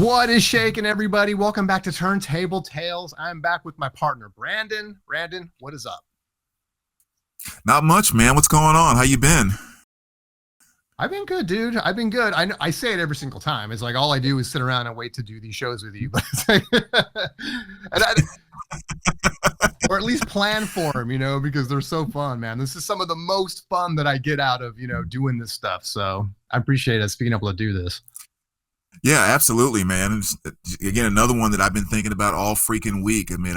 What is shaking, everybody? Welcome back to Turntable Tales. I'm back with my partner, Brandon. Brandon, what is up? Not much, man. What's going on? How you been? I've been good, dude. I've been good. I say it every single time. It's like all I do is sit around and wait to do these shows with you, but or at least plan for them, because they're so fun, man. This is some of the most fun that I get out of, doing this stuff. So I appreciate us being able to do this. Yeah, absolutely, man. Again, another one that I've been thinking about all freaking week. I mean,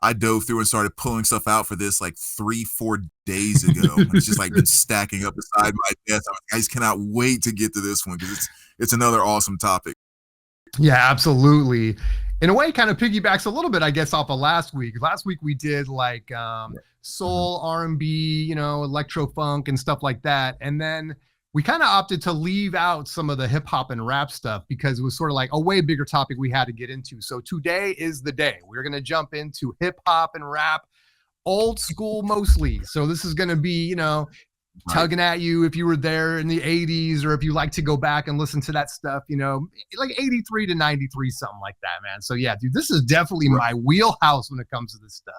I dove through and started pulling stuff out for this like 3-4 days ago. It's just like been stacking up beside my desk. I just cannot wait to get to this one because it's another awesome topic. Yeah, absolutely. In a way, kind of piggybacks a little bit, I guess, off of last week. Last week we did like soul, R&B, electro funk and stuff like that, and then we kind of opted to leave out some of the hip hop and rap stuff because it was sort of like a way bigger topic we had to get into. So today is the day. We're going to jump into hip hop and rap, old school mostly. So this is going to be, tugging at you if you were there in the 80s or if you like to go back and listen to that stuff, like 83 to 93, something like that, man. So yeah, dude, this is definitely my wheelhouse when it comes to this stuff.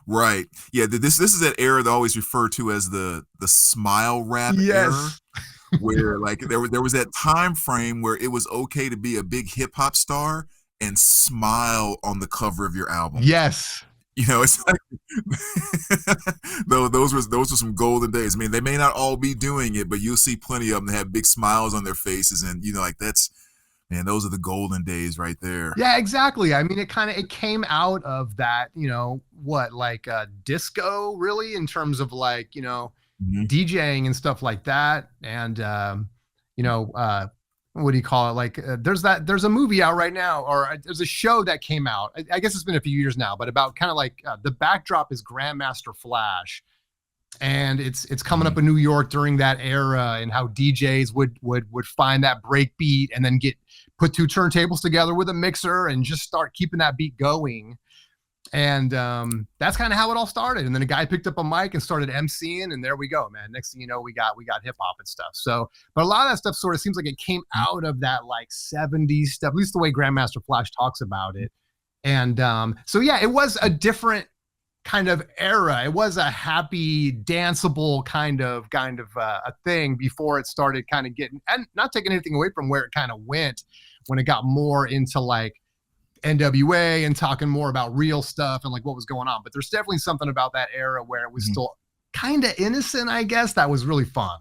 Right. Yeah. This is that era that I always refer to as the smile rap era, where like there was that time frame where it was okay to be a big hip hop star and smile on the cover of your album. Yes. It's like those were some golden days. I mean, they may not all be doing it, but you'll see plenty of them that have big smiles on their faces, and like that's. Man, those are the golden days right there. Yeah, exactly. I mean, it came out of that, disco really in terms of like, DJing and stuff like that. And, what do you call it? Like there's a movie out right now, or there's a show that came out. I guess it's been a few years now, but about kind of like the backdrop is Grandmaster Flash. And it's coming up in New York during that era, and how DJs would find that break beat and then put two turntables together with a mixer and just start keeping that beat going. And that's kind of how it all started. And then a guy picked up a mic and started emceeing, and there we go, man. Next thing you know, we got hip hop and stuff. So, but a lot of that stuff sort of seems like it came out of that like 70s stuff, at least the way Grandmaster Flash talks about it. And so yeah, it was a different kind of era. It was a happy, danceable kind of a thing before it started kind of getting, and not taking anything away from where it kind of went when it got more into like NWA and talking more about real stuff and like what was going on. But there's definitely something about that era where it was still kind of innocent, I guess, that was really fun.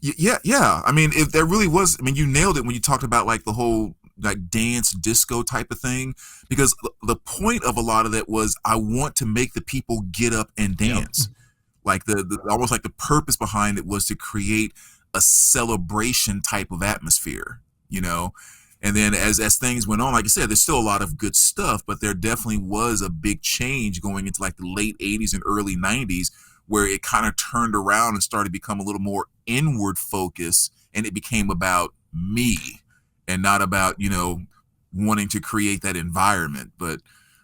Yeah. I mean, there really was. I mean, you nailed it when you talked about like the whole like dance disco type of thing, because the point of a lot of that was I want to make the people get up and dance. Yep. Like the almost like the purpose behind it was to create a celebration type of atmosphere, and then as things went on, like I said, there's still a lot of good stuff, but there definitely was a big change going into like the late 80s and early 90s where it kind of turned around and started to become a little more inward focused, and it became about me and not about, wanting to create that environment,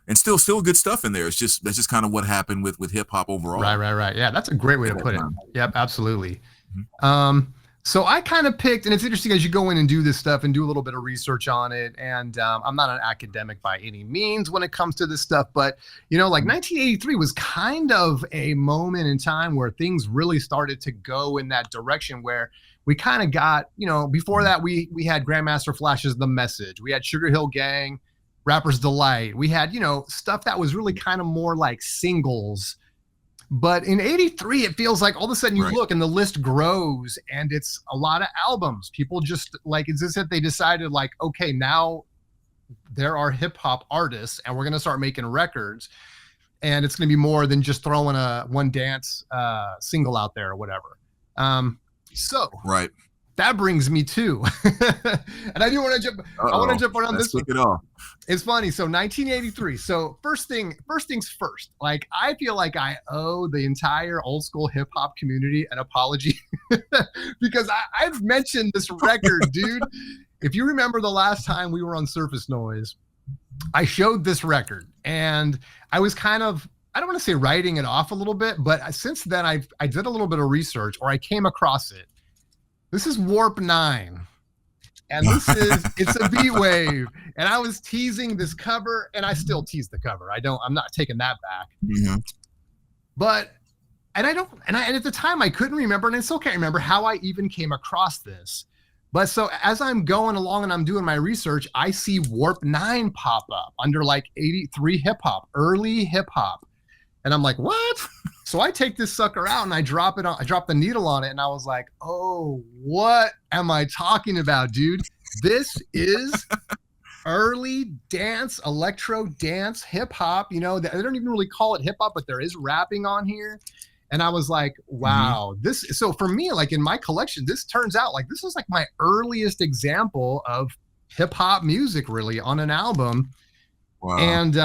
and still good stuff in there. That's just kind of what happened with hip hop overall. Right. Yeah. That's a great way to put it. Yep. Absolutely. Mm-hmm. So I kind of picked, and it's interesting as you go in and do this stuff and do a little bit of research on it. And I'm not an academic by any means when it comes to this stuff, but like 1983 was kind of a moment in time where things really started to go in that direction where we kind of got, before that we had Grandmaster Flash's The Message. We had Sugar Hill Gang, Rapper's Delight. We had, stuff that was really kind of more like singles. But in 83, it feels like all of a sudden you look and the list grows and it's a lot of albums. People just like, it's as if they decided like, okay, now there are hip hop artists and we're going to start making records. And it's going to be more than just throwing a one dance single out there or whatever. So that brings me to, and I do want to jump. I want to jump around this. It's funny. So 1983. So first things first. Like I feel like I owe the entire old school hip hop community an apology because I've mentioned this record, dude. If you remember the last time we were on Surface Noise, I showed this record, and I was kind of, I don't want to say writing it off a little bit, but since then I did a little bit of research, or I came across it. This is Warp 9. and it's a beat wave. And I was teasing this cover, and I still tease the cover. I'm not taking that back. Mm-hmm. But and at the time I couldn't remember, and I still can't remember how I even came across this. But so as I'm going along and I'm doing my research, I see Warp 9 pop up under like 83 hip hop, early hip hop. And I'm like, what? So I take this sucker out and I drop the needle on it, and I was like, oh, what am I talking about, dude? This is early dance, electro dance, hip hop. You know, they don't even really call it hip hop, but there is rapping on here. And I was like, wow, so for me, like in my collection, this turns out like this is like my earliest example of hip hop music really on an album. Wow. And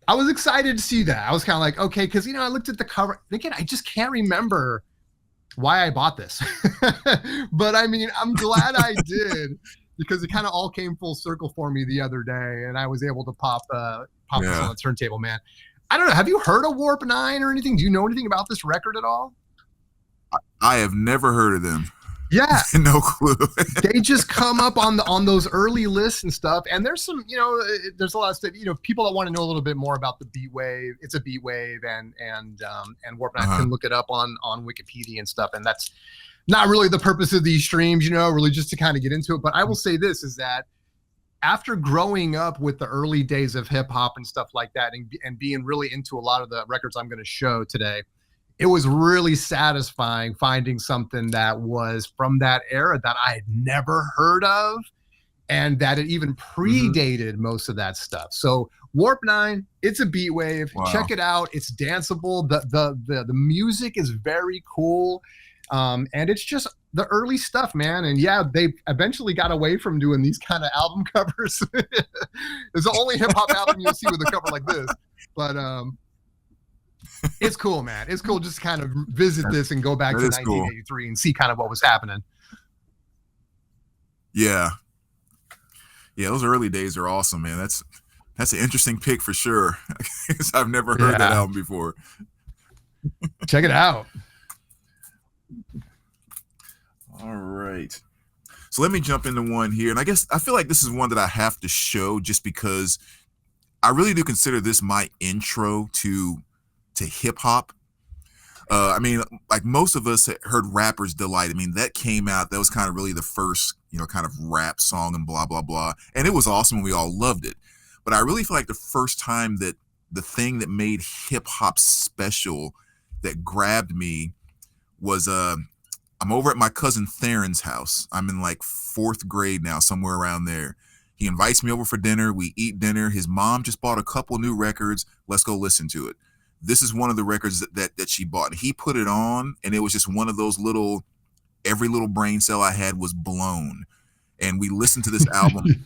I was excited to see that. I was kind of like, okay, because, you know, I looked at the cover. Again, I just can't remember why I bought this. But I mean, I'm glad I did, because it kind of all came full circle for me the other day, and I was able to pop this on the turntable, man. I don't know. Have you heard of Warp 9 or anything? Do you know anything about this record at all? I have never heard of them. Yeah. No clue. They just come up on those early lists and stuff. And there's some, you know, there's a lot of stuff, you know, people that want to know a little bit more about the beat wave. It's a beat wave, and Warp 9 can look it up on Wikipedia and stuff. And that's not really the purpose of these streams, you know, really just to kind of get into it. But I will say this is that after growing up with the early days of hip hop and stuff like that, and being really into a lot of the records I'm going to show today, it was really satisfying finding something that was from that era that I had never heard of, and that it even predated most of that stuff. So Warp 9, it's a beat wave. Wow. Check it out. It's danceable. The music is very cool. And it's just the early stuff, man. And yeah, they eventually got away from doing these kind of album covers. It's the only hip hop album you'll see with a cover like this. But it's cool, man. It's cool just to kind of visit this and go back to 1983 and see kind of what was happening. Yeah. Yeah, those early days are awesome, man. That's an interesting pick for sure. I've never heard that album before. Check it out. All right. So let me jump into one here. And I feel like this is one that I have to show just because I really do consider this my intro to hip hop. I mean, like most of us heard Rapper's Delight. I mean, that came out, that was kind of really the first, you know, kind of rap song and blah, blah, blah. And it was awesome. We all loved it. But I really feel like the first time that the thing that made hip hop special that grabbed me was, I'm over at my cousin Theron's house. I'm in like 4th grade now, somewhere around there. He invites me over for dinner. We eat dinner. His mom just bought a couple new records. Let's go listen to it. This is one of the records that she bought. He put it on, and it was just one of those every little brain cell I had was blown. And we listened to this album,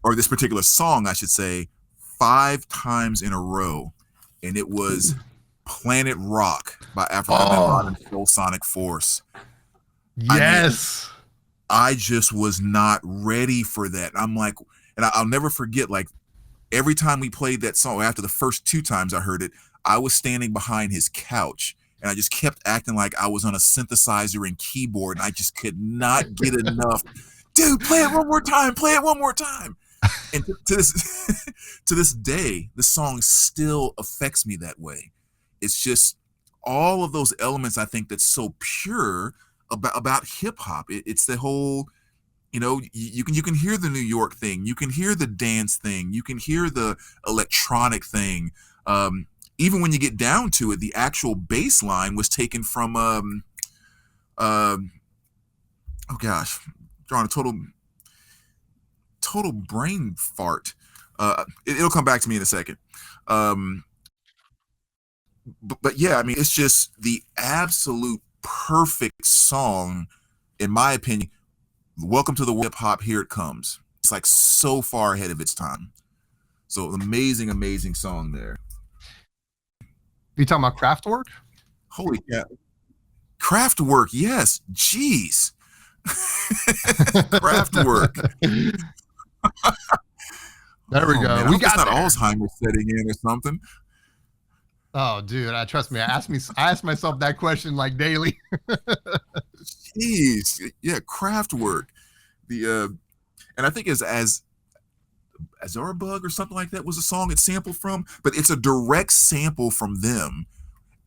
or this particular song, I should say, 5 times in a row. And it was Planet Rock by Afrika and Soul Sonic Force. Yes. I just was not ready for that. I'm like, and I'll never forget, like, every time we played that song, after the first 2 times I heard it, I was standing behind his couch, and I just kept acting like I was on a synthesizer and keyboard, and I just could not get enough. Dude, play it one more time. Play it one more time. And to this day, the song still affects me that way. It's just all of those elements, I think, that's so pure about hip hop. It's the whole, you know, you can hear the New York thing, you can hear the dance thing, you can hear the electronic thing. Even when you get down to it, the actual bass line was taken from oh gosh, drawing a total brain fart. It'll come back to me in a second. But yeah, I mean, it's just the absolute perfect song, in my opinion. Welcome to the hip hop. Here it comes. It's like so far ahead of its time. So amazing, amazing song there. You talking about Kraftwerk? Holy cow. Kraftwerk, yes. Jeez. Kraftwerk. There we go. Man, we got not Alzheimer's setting in or something. Oh, dude, trust me. I ask myself that question like daily. Jeez, yeah, Kraftwerk. The and I think as Azurbug or something like that was a song it's sampled from, but it's a direct sample from them.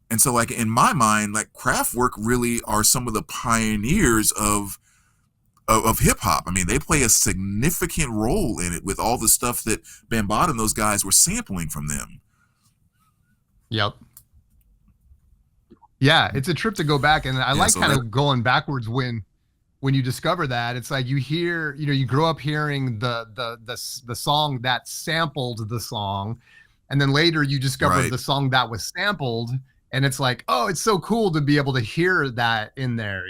And so, like, in my mind, like, Kraftwerk really are some of the pioneers of hip hop. I mean, they play a significant role in it with all the stuff that Bambaataa and those guys were sampling from them. Yep. Yeah, it's a trip to go back, and I like kind of going backwards when you discover that. It's like you hear, you grow up hearing the song that sampled the song, and then later you discover the song that was sampled, and it's like, oh, it's so cool to be able to hear that in there,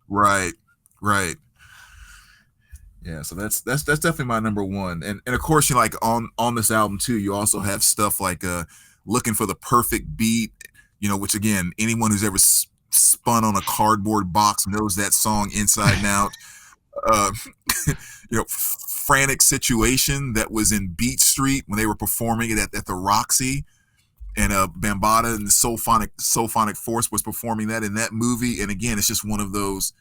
Right. Yeah, so that's definitely my number one. And of course, like on this album too, you also have stuff like Looking for the Perfect Beat, which again, anyone who's ever spun on a cardboard box knows that song inside and out. Frantic Situation, that was in Beat Street when they were performing it at the Roxy, and Bambaataa and the Soulphonic Force was performing that in that movie. And again, it's just one of those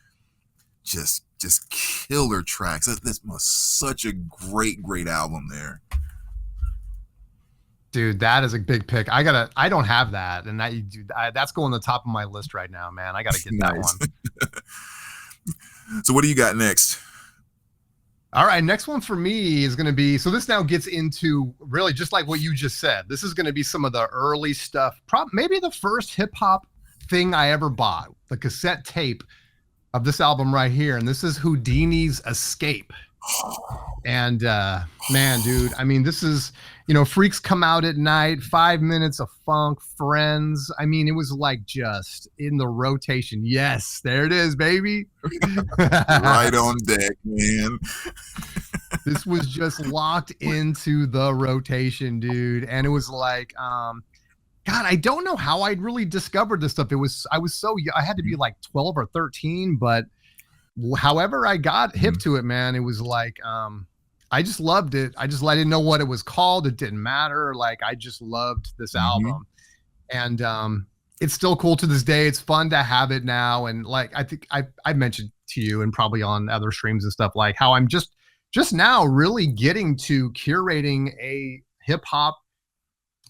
just killer tracks. That's such a great album there. Dude, that is a big pick. I don't have that, and that's going to the top of my list right now, man. I gotta get that one. So what do you got next? All right, next one for me is going to be, so this now gets into really just like what you just said. This is going to be some of the early stuff, maybe the first hip hop thing I ever bought, the cassette tape of this album right here, and this is Whodini's Escape. And man, dude, I mean, this is, Freaks Come Out at Night, 5 Minutes of Funk, Friends. I mean, it was like just in the rotation. Yes, there it is, baby. Right on deck, man. This was just locked into the rotation, dude. And it was like, God, I don't know how I'd really discovered this stuff. I had to be like 12 or 13, but however I got hip to it, man, it was like, I just loved it. I didn't know what it was called. It didn't matter. Like, I just loved this album, and it's still cool to this day. It's fun to have it now. And like, I think I mentioned to you and probably on other streams and stuff, like how I'm just now really getting to curating a hip hop.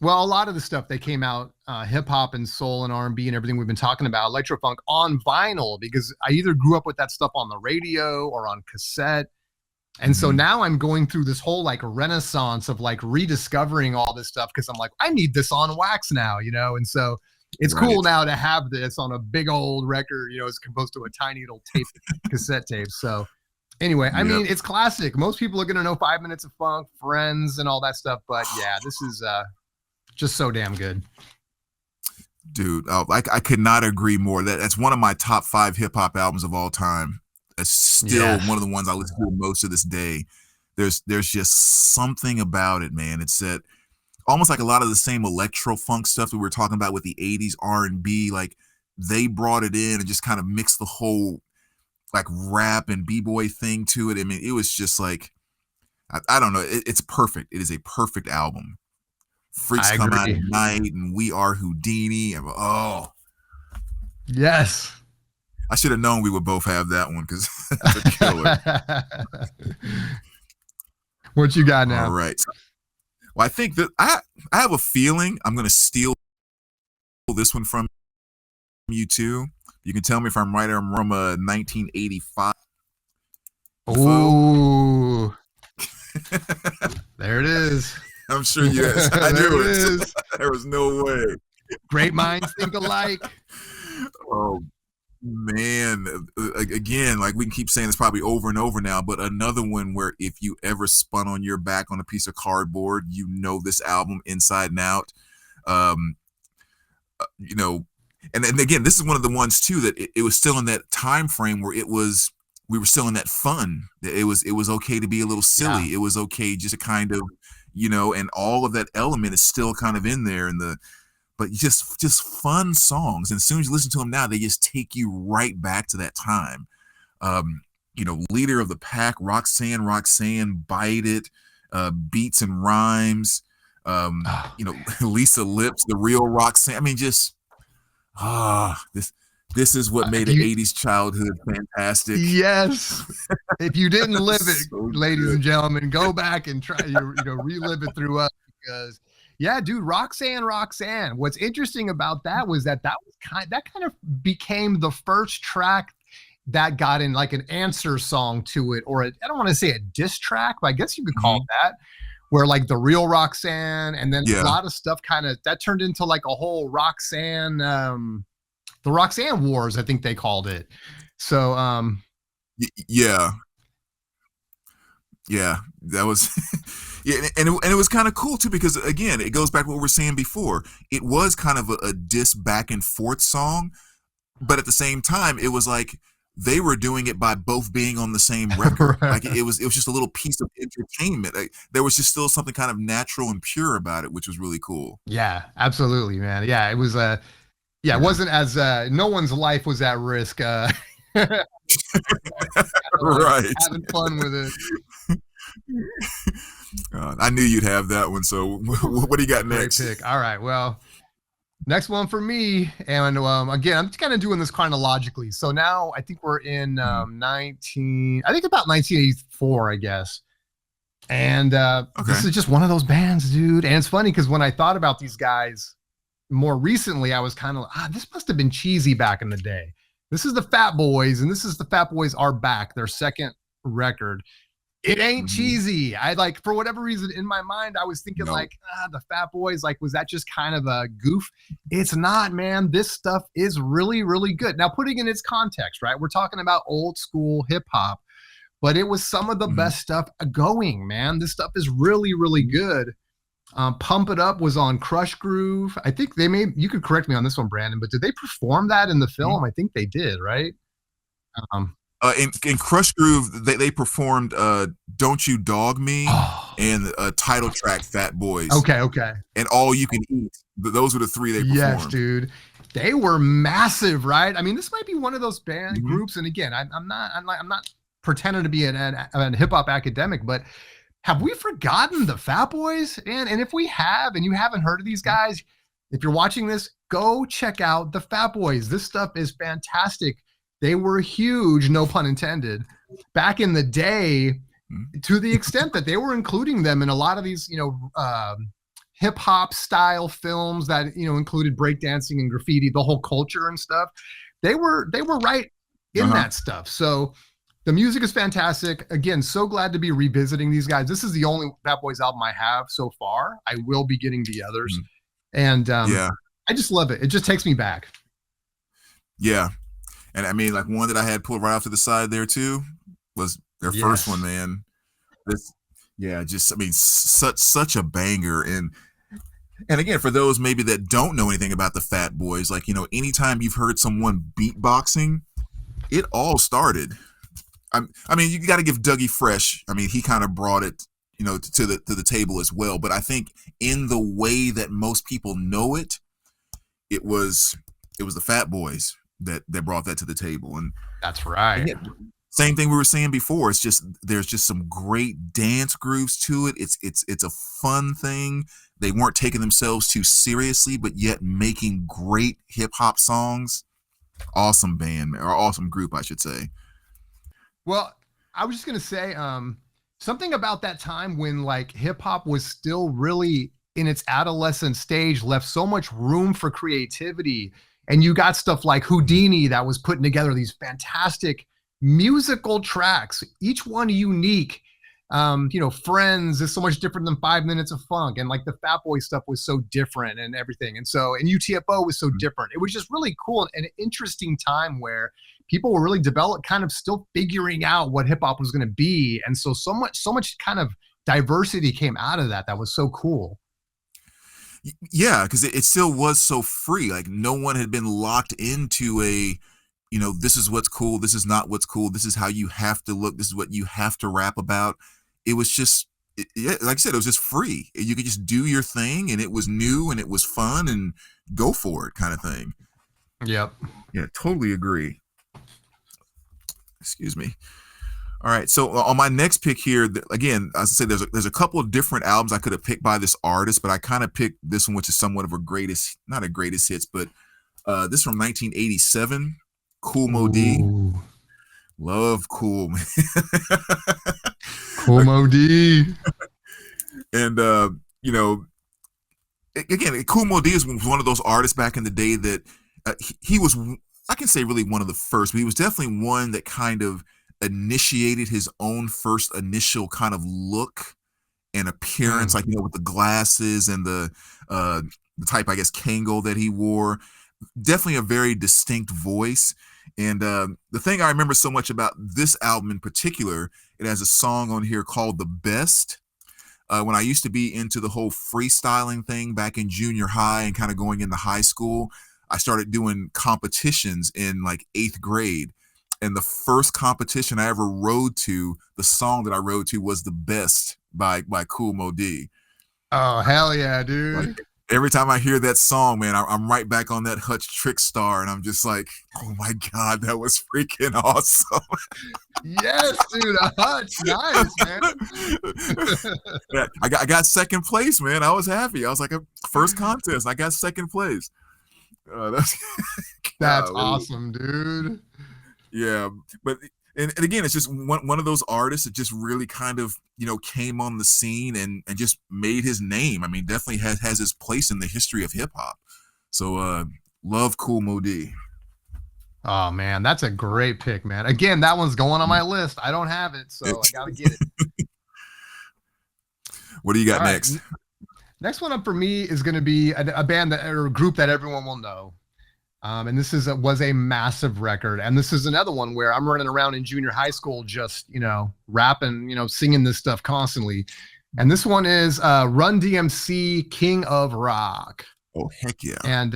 Well, a lot of the stuff that came out, hip hop and soul and R&B and everything we've been talking about, electro funk, on vinyl, because I either grew up with that stuff on the radio or on cassette. And so now I'm going through this whole like renaissance of like rediscovering all this stuff, because I'm like, I need this on wax now, and so it's cool now to have this on a big old record, as opposed to a tiny little tape, cassette tape. So anyway, I mean, it's classic. Most people are going to know 5 Minutes of Funk, Friends, and all that stuff. But yeah, this is just so damn good. Dude, I could not agree more. That's one of my top 5 hip hop albums of all time. It's still one of the ones I listen to most of this day. There's just something about it, man. It's that almost like a lot of the same electro funk stuff that we were talking about with the 80s R&B. Like, they brought it in and just kind of mixed the whole like rap and b-boy thing to it. I mean, it was just like, I don't know. It's perfect. It is a perfect album. Freaks Come Out at Night and We Are Whodini. Oh, yes. I should have known we would both have that one, because that's a killer. What you got now? All right. Well, I think that I have a feeling I'm going to steal this one from you too. You can tell me if I'm right or I'm wrong. 1985. Ooh. There it is. I'm sure you guys. I knew it. There was no way. Great minds think alike. Oh, man. Again, like, we can keep saying this probably over and over now, but another one where if you ever spun on your back on a piece of cardboard, this album inside and out. And again, this is one of the ones too that it was still in that time frame where we were still in that fun. It was okay to be a little silly. Yeah. It was okay just to kind of, and all of that element is still kind of in there, but just fun songs. And as soon as you listen to them now, they just take you right back to that time. Leader of the Pack, Roxanne, Bite It, Beats and Rhymes, Lisa Lips, The Real Roxanne. I mean, just this This is what made an 80s childhood fantastic. Yes. If you didn't live it, So ladies good. and gentlemen, go back and try, relive it through us because, yeah, dude, Roxanne. What's interesting about that was that was kind of became the first track that got in like an answer song to it, or I don't want to say a diss track, but I guess you could call it that, where like the real Roxanne, and then a lot of stuff kind of that turned into like a whole Roxanne, the Roxanne Wars, I think they called it. So, yeah, that was, yeah, and it was kind of cool too because again, it goes back to what we were saying before. It was kind of a diss back and forth song, but at the same time, it was like they were doing it by both being on the same record. Like it was just a little piece of entertainment. Like, there was just still something kind of natural and pure about it, which was really cool. Yeah, absolutely, man. Yeah, it was it wasn't as no one's life was at risk. Right. Having fun with it. I knew you'd have that one. So what do you got next? Great pick. All right. Well, next one for me. And again, I'm kind of doing this chronologically. So now I think we're in about 1984, I guess. And this is just one of those bands, dude. And it's funny because when I thought about these guys more recently, I was kind of this must have been cheesy back in the day. This is the Fat Boys, and this is the Fat Boys Are Back, their second record. It ain't cheesy. I like, for whatever reason in my mind, I was thinking like, the Fat Boys, like, was that just kind of a goof? It's not, man. This stuff is really, really good. Now, putting in its context, right? We're talking about old school hip hop, but it was some of the best stuff going, man. This stuff is really, really good. Pump It Up was on Crush Groove. I think you could correct me on this one, Brandon, but did they perform that in the film? I think they did, right? In Crush Groove, they performed Don't You Dog Me and title track Fat Boys. Okay. And All You Can Eat. Those were the three they performed. Yes, dude. They were massive, right? I mean, this might be one of those band groups. And again, I'm not pretending to be an hip hop academic, but have we forgotten the Fat Boys? And if we have, and you haven't heard of these guys, if you're watching this, go check out the Fat Boys. This stuff is fantastic. They were huge, no pun intended, back in the day, to the extent that they were including them in a lot of these, hip hop style films that, included breakdancing and graffiti, the whole culture and stuff. They were right in that stuff. So the music is fantastic. Again, so glad to be revisiting these guys. This is the only Fat Boys album I have so far. I will be getting the others. And I just love it. It just takes me back. Yeah. And I mean, like one that I had pulled right off to the side there too was their first one, man. Such a banger. And again, for those maybe that don't know anything about the Fat Boys, like, anytime you've heard someone beatboxing, it all started. I mean, you got to give Dougie Fresh. I mean, he kind of brought it, to the table as well. But I think in the way that most people know it, it was the Fat Boys that brought that to the table. And that's right. Same thing we were saying before. It's just there's just some great dance grooves to it. It's a fun thing. They weren't taking themselves too seriously, but yet making great hip hop songs. Awesome band, or awesome group, I should say. Well, I was just gonna say something about that time when like hip hop was still really in its adolescent stage, left so much room for creativity. And you got stuff like Whodini that was putting together these fantastic musical tracks, each one unique. Friends is so much different than 5 Minutes of Funk, and like the Fat Boy stuff was so different and everything. And UTFO was so different. It was just really cool and an interesting time where people were really kind of still figuring out what hip hop was going to be. And so much kind of diversity came out of that. That was so cool. Yeah, because it still was so free. Like no one had been locked into this is what's cool. This is not what's cool. This is how you have to look. This is what you have to rap about. It was just, like I said, it was just free. You could just do your thing, and it was new, and it was fun, and go for it, kind of thing. Yep. Yeah, totally agree. Excuse me. All right, so on my next pick here, again, as I said, there's a couple of different albums I could have picked by this artist, but I kind of picked this one, which is somewhat of not a greatest hits, but This from 1987. Kool Moe Dee. Love Kool, man. Kool Moe Dee. And you know, again, Kool Moe Dee was one of those artists back in the day that he was, I can say, really one of the first, but he was definitely one that kind of initiated his own first initial kind of look and appearance, like, you know, with the glasses and the type, I guess, Kangol that he wore. Definitely a very distinct voice. And the thing I remember so much about this album in particular, it has a song on here called The Best. When I used to be into the whole freestyling thing back in junior high and kind of going into high school, I started doing competitions in like 8th grade. And the first competition I ever rode to, the song that I rode to was The Best by Kool Moe Dee. Oh, hell yeah, dude. Like, every time I hear that song, man, I'm right back on that Hutch Trick Star, and I'm just like, oh my God, that was freaking awesome. Yes, dude, a Hutch, nice, man. Yeah, I got second place, man. I was happy. I was like, first contest, I got second place. That's awesome, dude. Yeah, but and again, it's just one of those artists that just really kind of, you know, came on the scene and just made his name. I mean, definitely has his place in the history of hip hop. So love Kool Moe Dee. Oh man, that's a great pick, man. Again, that one's going on my list. I don't have it, so I gotta get it. What do you got All next? Right. Next one up for me is going to be a band or a group that everyone will know. And this was a massive record. And this is another one where I'm running around in junior high school, just, you know, rapping, you know, singing this stuff constantly. And this one is Run DMC, King of Rock. Oh, heck yeah. And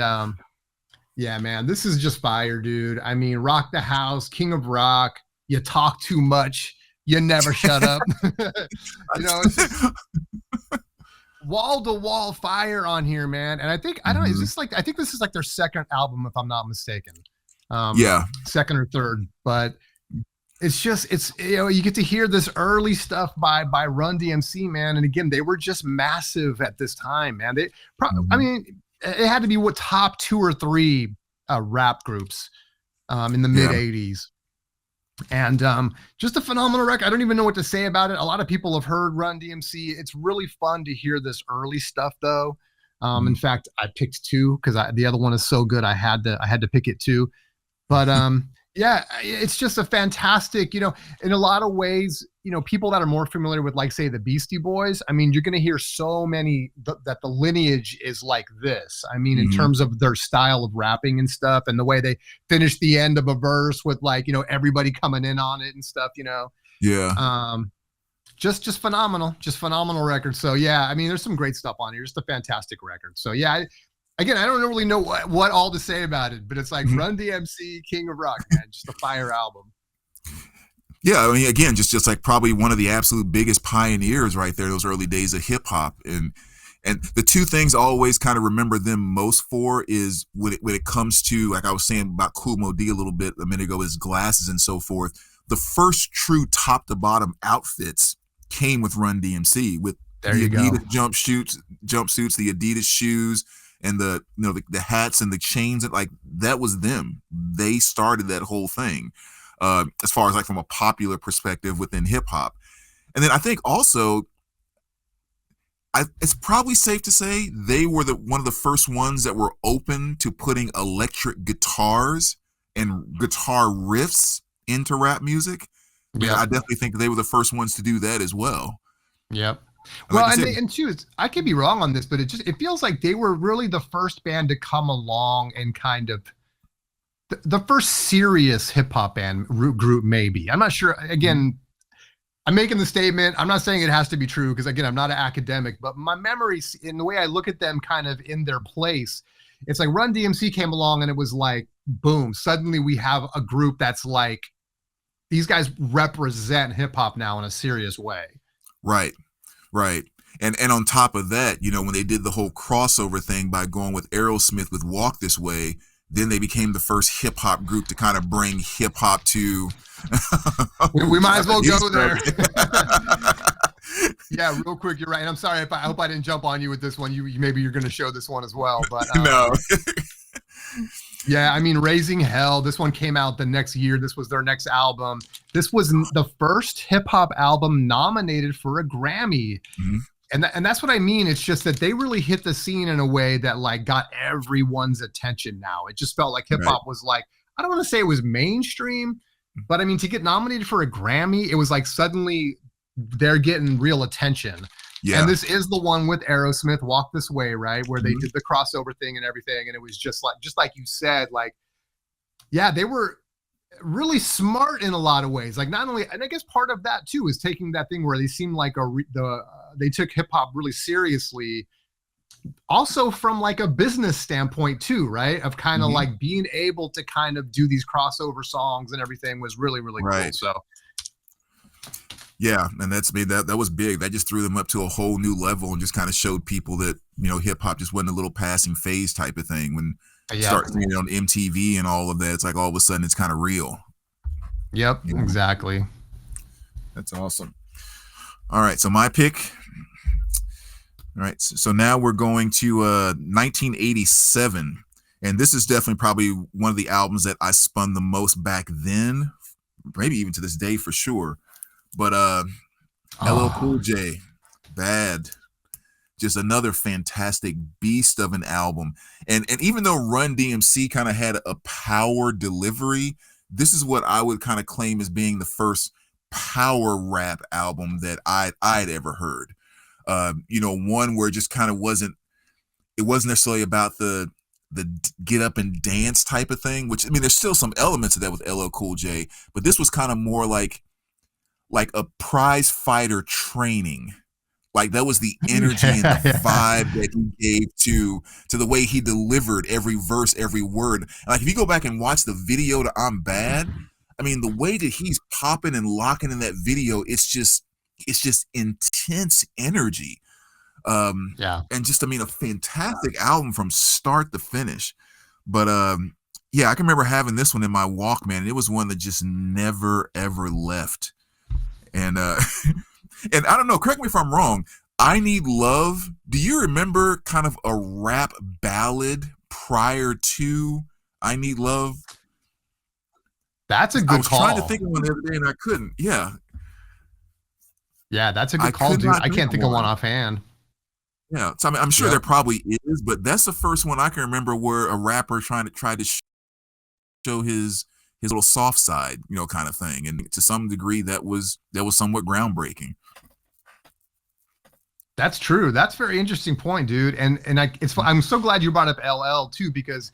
yeah, man, this is just fire, dude. I mean, rock the house, King of Rock. You talk too much. You never shut up. You know, it's just wall to wall fire on here, man. And I think, I don't know, is this like, I think this is like their second album, if I'm not mistaken. Yeah. Second or third, but it's just, it's, you know, you get to hear this early stuff by Run DMC, man. And again, they were just massive at this time, man. They probably, I mean, it had to be what, top 2 or 3 rap groups in the mid 80s. And just a phenomenal record. I don't even know what to say about it. A lot of people have heard Run DMC. It's really fun to hear this early stuff, though. In fact, I picked 2 because the other one is so good. I had to pick it too. But yeah, it's just a fantastic, you know, in a lot of ways, you know, people that are more familiar with, like, say, the Beastie Boys, I mean, you're going to hear so many that the lineage is like this. I mean, in terms of their style of rapping and stuff, and the way they finish the end of a verse with, like, you know, everybody coming in on it and stuff, you know. Yeah. Just phenomenal record. So yeah, I mean, there's some great stuff on here. Just a fantastic record. So yeah, again, I don't really know what all to say about it, but it's like Run DMC, King of Rock, man. Just a fire album. Yeah, I mean, again, just like probably one of the absolute biggest pioneers right there, those early days of hip hop. And the 2 things I always kind of remember them most for is when it comes to, like I was saying about Kool Moe Dee a little bit a minute ago, his glasses and so forth. The first true top to bottom outfits came with Run DMC, with the Adidas jumpsuits, the Adidas shoes, and the, you know, the hats and the chains. Like, that was them. They started that whole thing. As far as like from a popular perspective within hip hop. And then I think also, it's probably safe to say they were one of the first ones that were open to putting electric guitars and guitar riffs into rap music. Yeah, I definitely think they were the first ones to do that as well. Yep. Like Well, and too, I could be wrong on this, but it feels like they were really the first band to come along and kind of the first serious hip hop band group, maybe. I'm not sure. Again, I'm making the statement. I'm not saying it has to be true because, again, I'm not an academic, but my memories, in the way I look at them kind of in their place, it's like Run DMC came along and it was like, boom, suddenly we have a group that's like, these guys represent hip hop now in a serious way. Right. And on top of that, you know, when they did the whole crossover thing by going with Aerosmith with Walk This Way, then they became the first hip hop group to kind of bring hip hop to. we might as well go there. Yeah, real quick. You're right. And I'm sorry I hope I didn't jump on you with this one. Maybe you're going to show this one as well, but no. Yeah, I mean, Raising Hell, this one came out the next year. This was their next album. This was the first hip hop album nominated for a Grammy. Mhm. And that's what I mean. It's just that they really hit the scene in a way that like got everyone's attention now. It just felt like hip hop was like, I don't want to say it was mainstream, but I mean, to get nominated for a Grammy, it was like suddenly they're getting real attention. Yeah. And this is the one with Aerosmith, Walk This Way, right? Where they did the crossover thing and everything. And it was just like you said, like, yeah, they were really smart in a lot of ways. Like not only, and I guess part of that too is taking that thing where they seemed like they took hip hop really seriously. Also from like a business standpoint too, right? Of kind of like being able to kind of do these crossover songs and everything was really, really cool. So. Yeah, and that was big. That just threw them up to a whole new level and just kind of showed people that, you know, hip hop just wasn't a little passing phase type of thing. When you start seeing it on MTV and all of that, it's like all of a sudden it's kind of real. Yep, exactly. That's awesome. All right, so my pick. All right, so now we're going to 1987, and this is definitely probably one of the albums that I spun the most back then, maybe even to this day for sure. But LL Cool J, Bad, just another fantastic beast of an album. And even though Run DMC kind of had a power delivery, this is what I would kind of claim as being the first power rap album that I'd ever heard. You know, one where it just kind of wasn't necessarily about the get up and dance type of thing, which, I mean, there's still some elements of that with LL Cool J, but this was kind of more like a prize fighter training. Like that was the energy and the vibe that he gave to the way he delivered every verse, every word. Like if you go back and watch the video to I'm Bad, I mean, the way that he's popping and locking in that video, it's just intense energy. And just, I mean, a fantastic album from start to finish. But yeah, I can remember having this one in my Walkman, and it was one that just never ever left. And and I don't know, correct me if I'm wrong, I Need Love, do you remember kind of a rap ballad prior to I Need Love? That's a good call. I was trying to think of one the other day and I couldn't. Yeah, that's a good call, dude. I can't think of one offhand. Yeah, so I mean, I'm sure there probably is, but that's the first one I can remember where a rapper tried to show his little soft side, you know, kind of thing. And to some degree that was somewhat groundbreaking. That's true. That's a very interesting point, dude. And I'm so glad you brought up LL too, because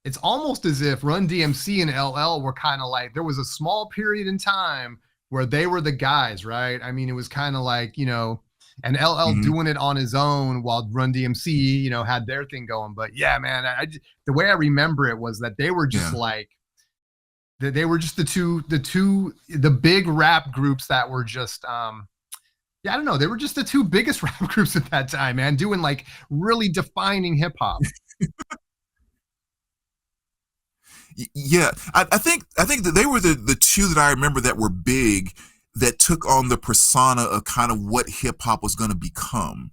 it's almost as if Run DMC and LL were kind of like, there was a small period in time where they were the guys, right? I mean, it was kind of like, you know, and LL doing it on his own while Run DMC, you know, had their thing going. But yeah, man, the way I remember it was that they were just like, they were just the big rap groups that were just, I don't know. They were just the two biggest rap groups at that time, man, doing like really defining hip hop. Yeah, I think that they were the two that I remember that were big, that took on the persona of kind of what hip hop was going to become.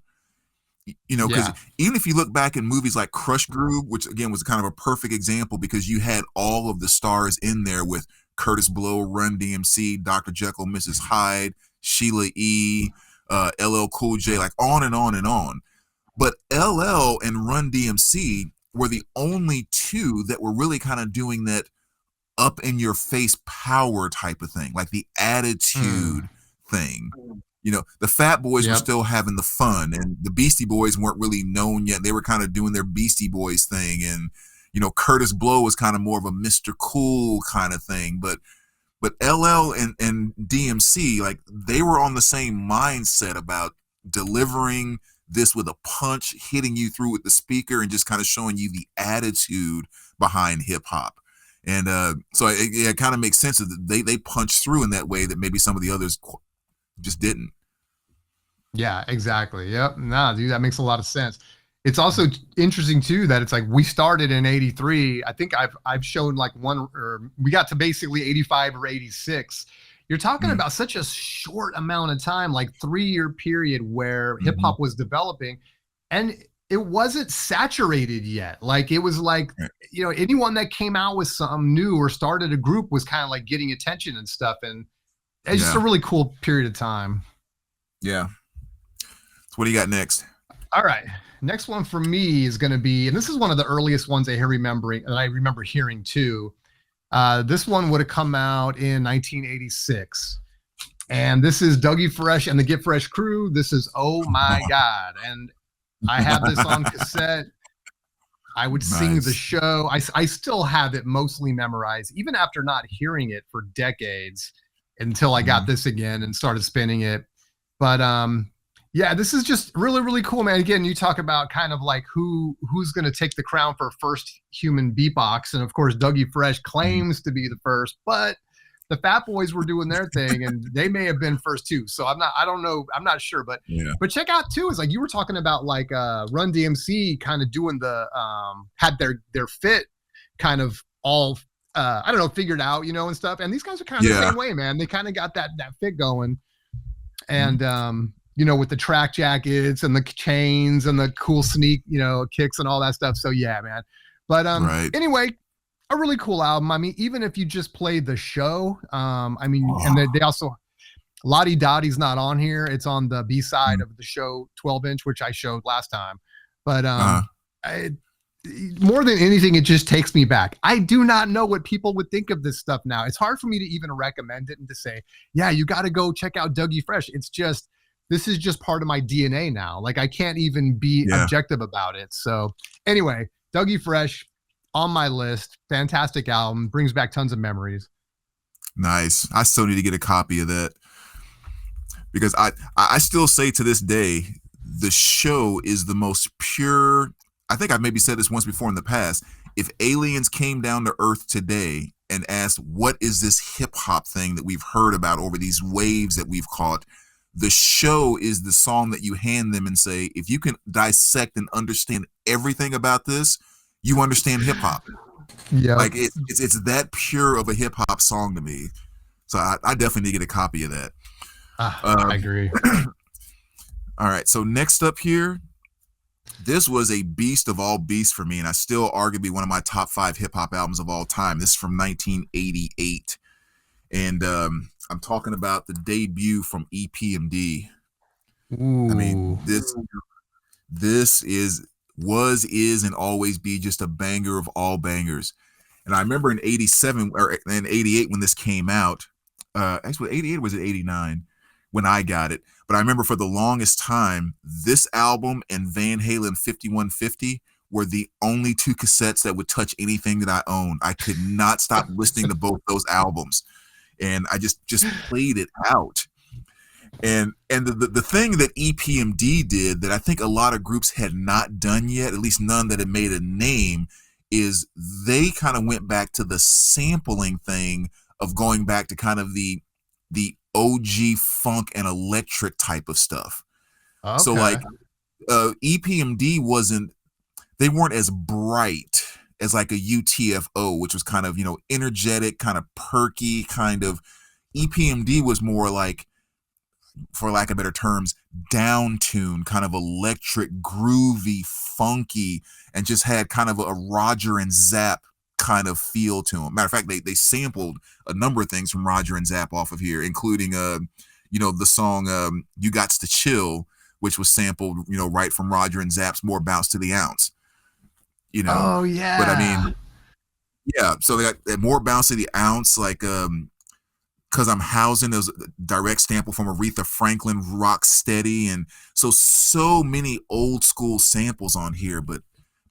You know, because even if you look back in movies like Crush Groove, which again was kind of a perfect example because you had all of the stars in there with Curtis Blow, Run DMC, Dr. Jekyll, Mrs. Hyde, Sheila E., LL Cool J, like on and on and on. But LL and Run DMC were the only two that were really kind of doing that up in your face power type of thing, like the attitude thing. You know, the Fat Boys were still having the fun, and the Beastie Boys weren't really known yet. They were kind of doing their Beastie Boys thing, and you know, Curtis Blow was kind of more of a Mr. Cool kind of thing. But LL and DMC, like they were on the same mindset about delivering this with a punch, hitting you through with the speaker, and just kind of showing you the attitude behind hip hop. And so it kind of makes sense that they punched through in that way that maybe some of the others just didn't. Yeah, exactly. Yep. Nah, dude, that makes a lot of sense. It's also interesting too that it's like we started in '83. I think I've shown like we got to basically 85 or 86. You're talking about such a short amount of time, like 3-year period where hip hop was developing. And it wasn't saturated yet. Like it was like, you know, anyone that came out with something new or started a group was kind of like getting attention and stuff. And it's just a really cool period of time. Yeah. So what do you got next? All right. Next one for me is going to be, and this is one of the earliest ones I remember hearing too. This one would have come out in 1986. And this is Dougie Fresh and the Get Fresh crew. This is Oh My God. And I have this on cassette. I would sing the show. I still have it mostly memorized, even after not hearing it for decades, until I got this again and started spinning it. But yeah, this is just really, really cool, man. Again, you talk about kind of like who's going to take the crown for first human beatbox. And of course, Dougie Fresh claims to be the first, but the Fat Boys were doing their thing and they may have been first too. So I don't know. I'm not sure, but check out too, is like you were talking about like Run DMC kind of doing the, had their fit kind of all, I don't know, figured out, you know, and stuff. And these guys are kind of the same way, man. They kind of got that fit going. And, you know, with the track jackets and the chains and the cool sneak, you know, kicks and all that stuff. So yeah, man. But anyway, a really cool album. I mean, even if you just played the show, I mean, and they also, Lottie Dottie's not on here. It's on the B side of the show, 12-inch, which I showed last time. But more than anything, it just takes me back. I do not know what people would think of this stuff now. It's hard for me to even recommend it and to say, yeah, you got to go check out Dougie Fresh. It's just, this is just part of my DNA now. Like I can't even be objective about it. So anyway, Dougie Fresh, on my list. Fantastic album. Brings back tons of memories. Nice. I still need to get a copy of that because I still say to this day, the show is the most pure. I think I maybe said this once before in the past. If aliens came down to Earth today and asked, what is this hip hop thing that we've heard about over these waves that we've caught? The show is the song that you hand them and say, if you can dissect and understand everything about this, you understand hip hop. Yeah, like it's that pure of a hip hop song to me. So I definitely need to get a copy of that. I agree. All right. So next up here, this was a beast of all beasts for me, and I still arguably one of my top 5 hip hop albums of all time. This is from 1988, and I'm talking about the debut from EPMD. Ooh. I mean, this is and always be just a banger of all bangers. And I remember in 87 or in 88 when this came out, actually 88 was it 89 when I got it. But I remember for the longest time, this album and Van Halen 5150 were the only 2 cassettes that would touch anything that I owned. I could not stop listening to both those albums. And I just played it out. And the thing that EPMD did that I think a lot of groups had not done yet, at least none that had made a name, is they kind of went back to the sampling thing of going back to kind of the OG funk and electric type of stuff. Okay. So like EPMD they weren't as bright as like a UTFO, which was kind of, you know, energetic, kind of perky, kind of. EPMD was more like, for lack of better terms, down tune, kind of electric, groovy, funky, and just had kind of a Roger and Zapp kind of feel to them. Matter of fact, they sampled a number of things from Roger and Zapp off of here, including you know, the song You Gots to Chill, which was sampled, you know, right from Roger and Zapp's More Bounce to the Ounce. You know, oh yeah. But I mean, yeah. So they got More Bounce to the Ounce, like Cause I'm Housing, there's a direct sample from Aretha Franklin, Rock Steady, and so many old school samples on here. But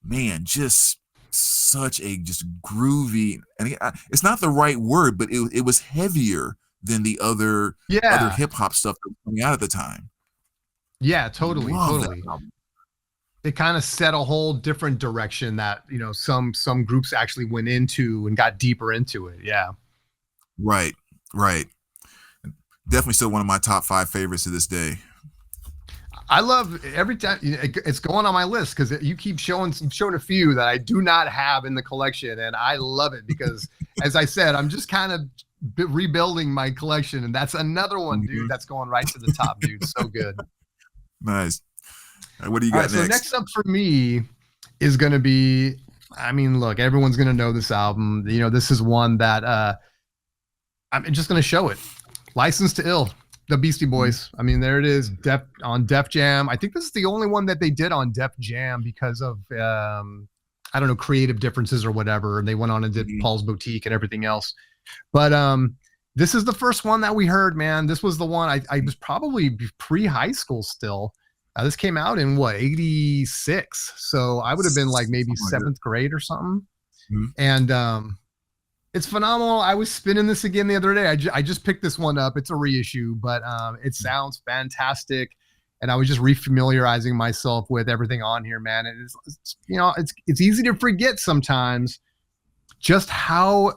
man, just such a just groovy, and it's not the right word, but it was heavier than the other hip hop stuff that was coming out at the time. Yeah, totally. It kind of set a whole different direction that, you know, some groups actually went into and got deeper into it. Yeah. Right. Definitely still one of my top 5 favorites to this day. I love every time it's going on my list because you keep showing a few that I do not have in the collection, and I love it because, as I said, I'm just kind of rebuilding my collection, and that's another one, dude. That's going right to the top, dude. So good. Nice. What do you All got right, so next? next up for me is going to be, I mean, look, everyone's going to know this album. You know, this is one that I'm just going to show it. License to Ill, the Beastie Boys. I mean, there it is, on Def Jam. I think this is the only one that they did on Def Jam because of I don't know, creative differences or whatever. And they went on and did Paul's Boutique and everything else. But this is the first one that we heard, man. This was the one I was probably pre-high school still. This came out in what, 86. So I would have been like maybe seventh grade or something. And it's phenomenal. I was spinning this again the other day. I just picked this one up. It's a reissue, but it sounds fantastic. And I was just refamiliarizing myself with everything on here, man. And it's you know, it's easy to forget sometimes just how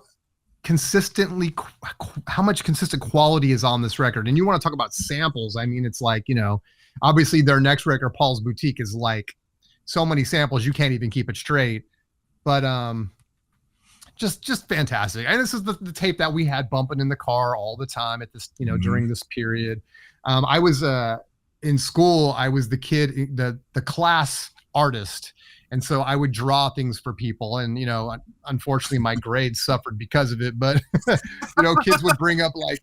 much consistent quality is on this record. And you want to talk about samples. I mean, it's like, you know, obviously their next record, Paul's Boutique, is like so many samples you can't even keep it straight. But just fantastic. And this is the tape that we had bumping in the car all the time at this, you know, during this period. I was in school, I was the kid, the class artist. And so I would draw things for people. And, you know, unfortunately my grades suffered because of it. But, you know, kids would bring up like,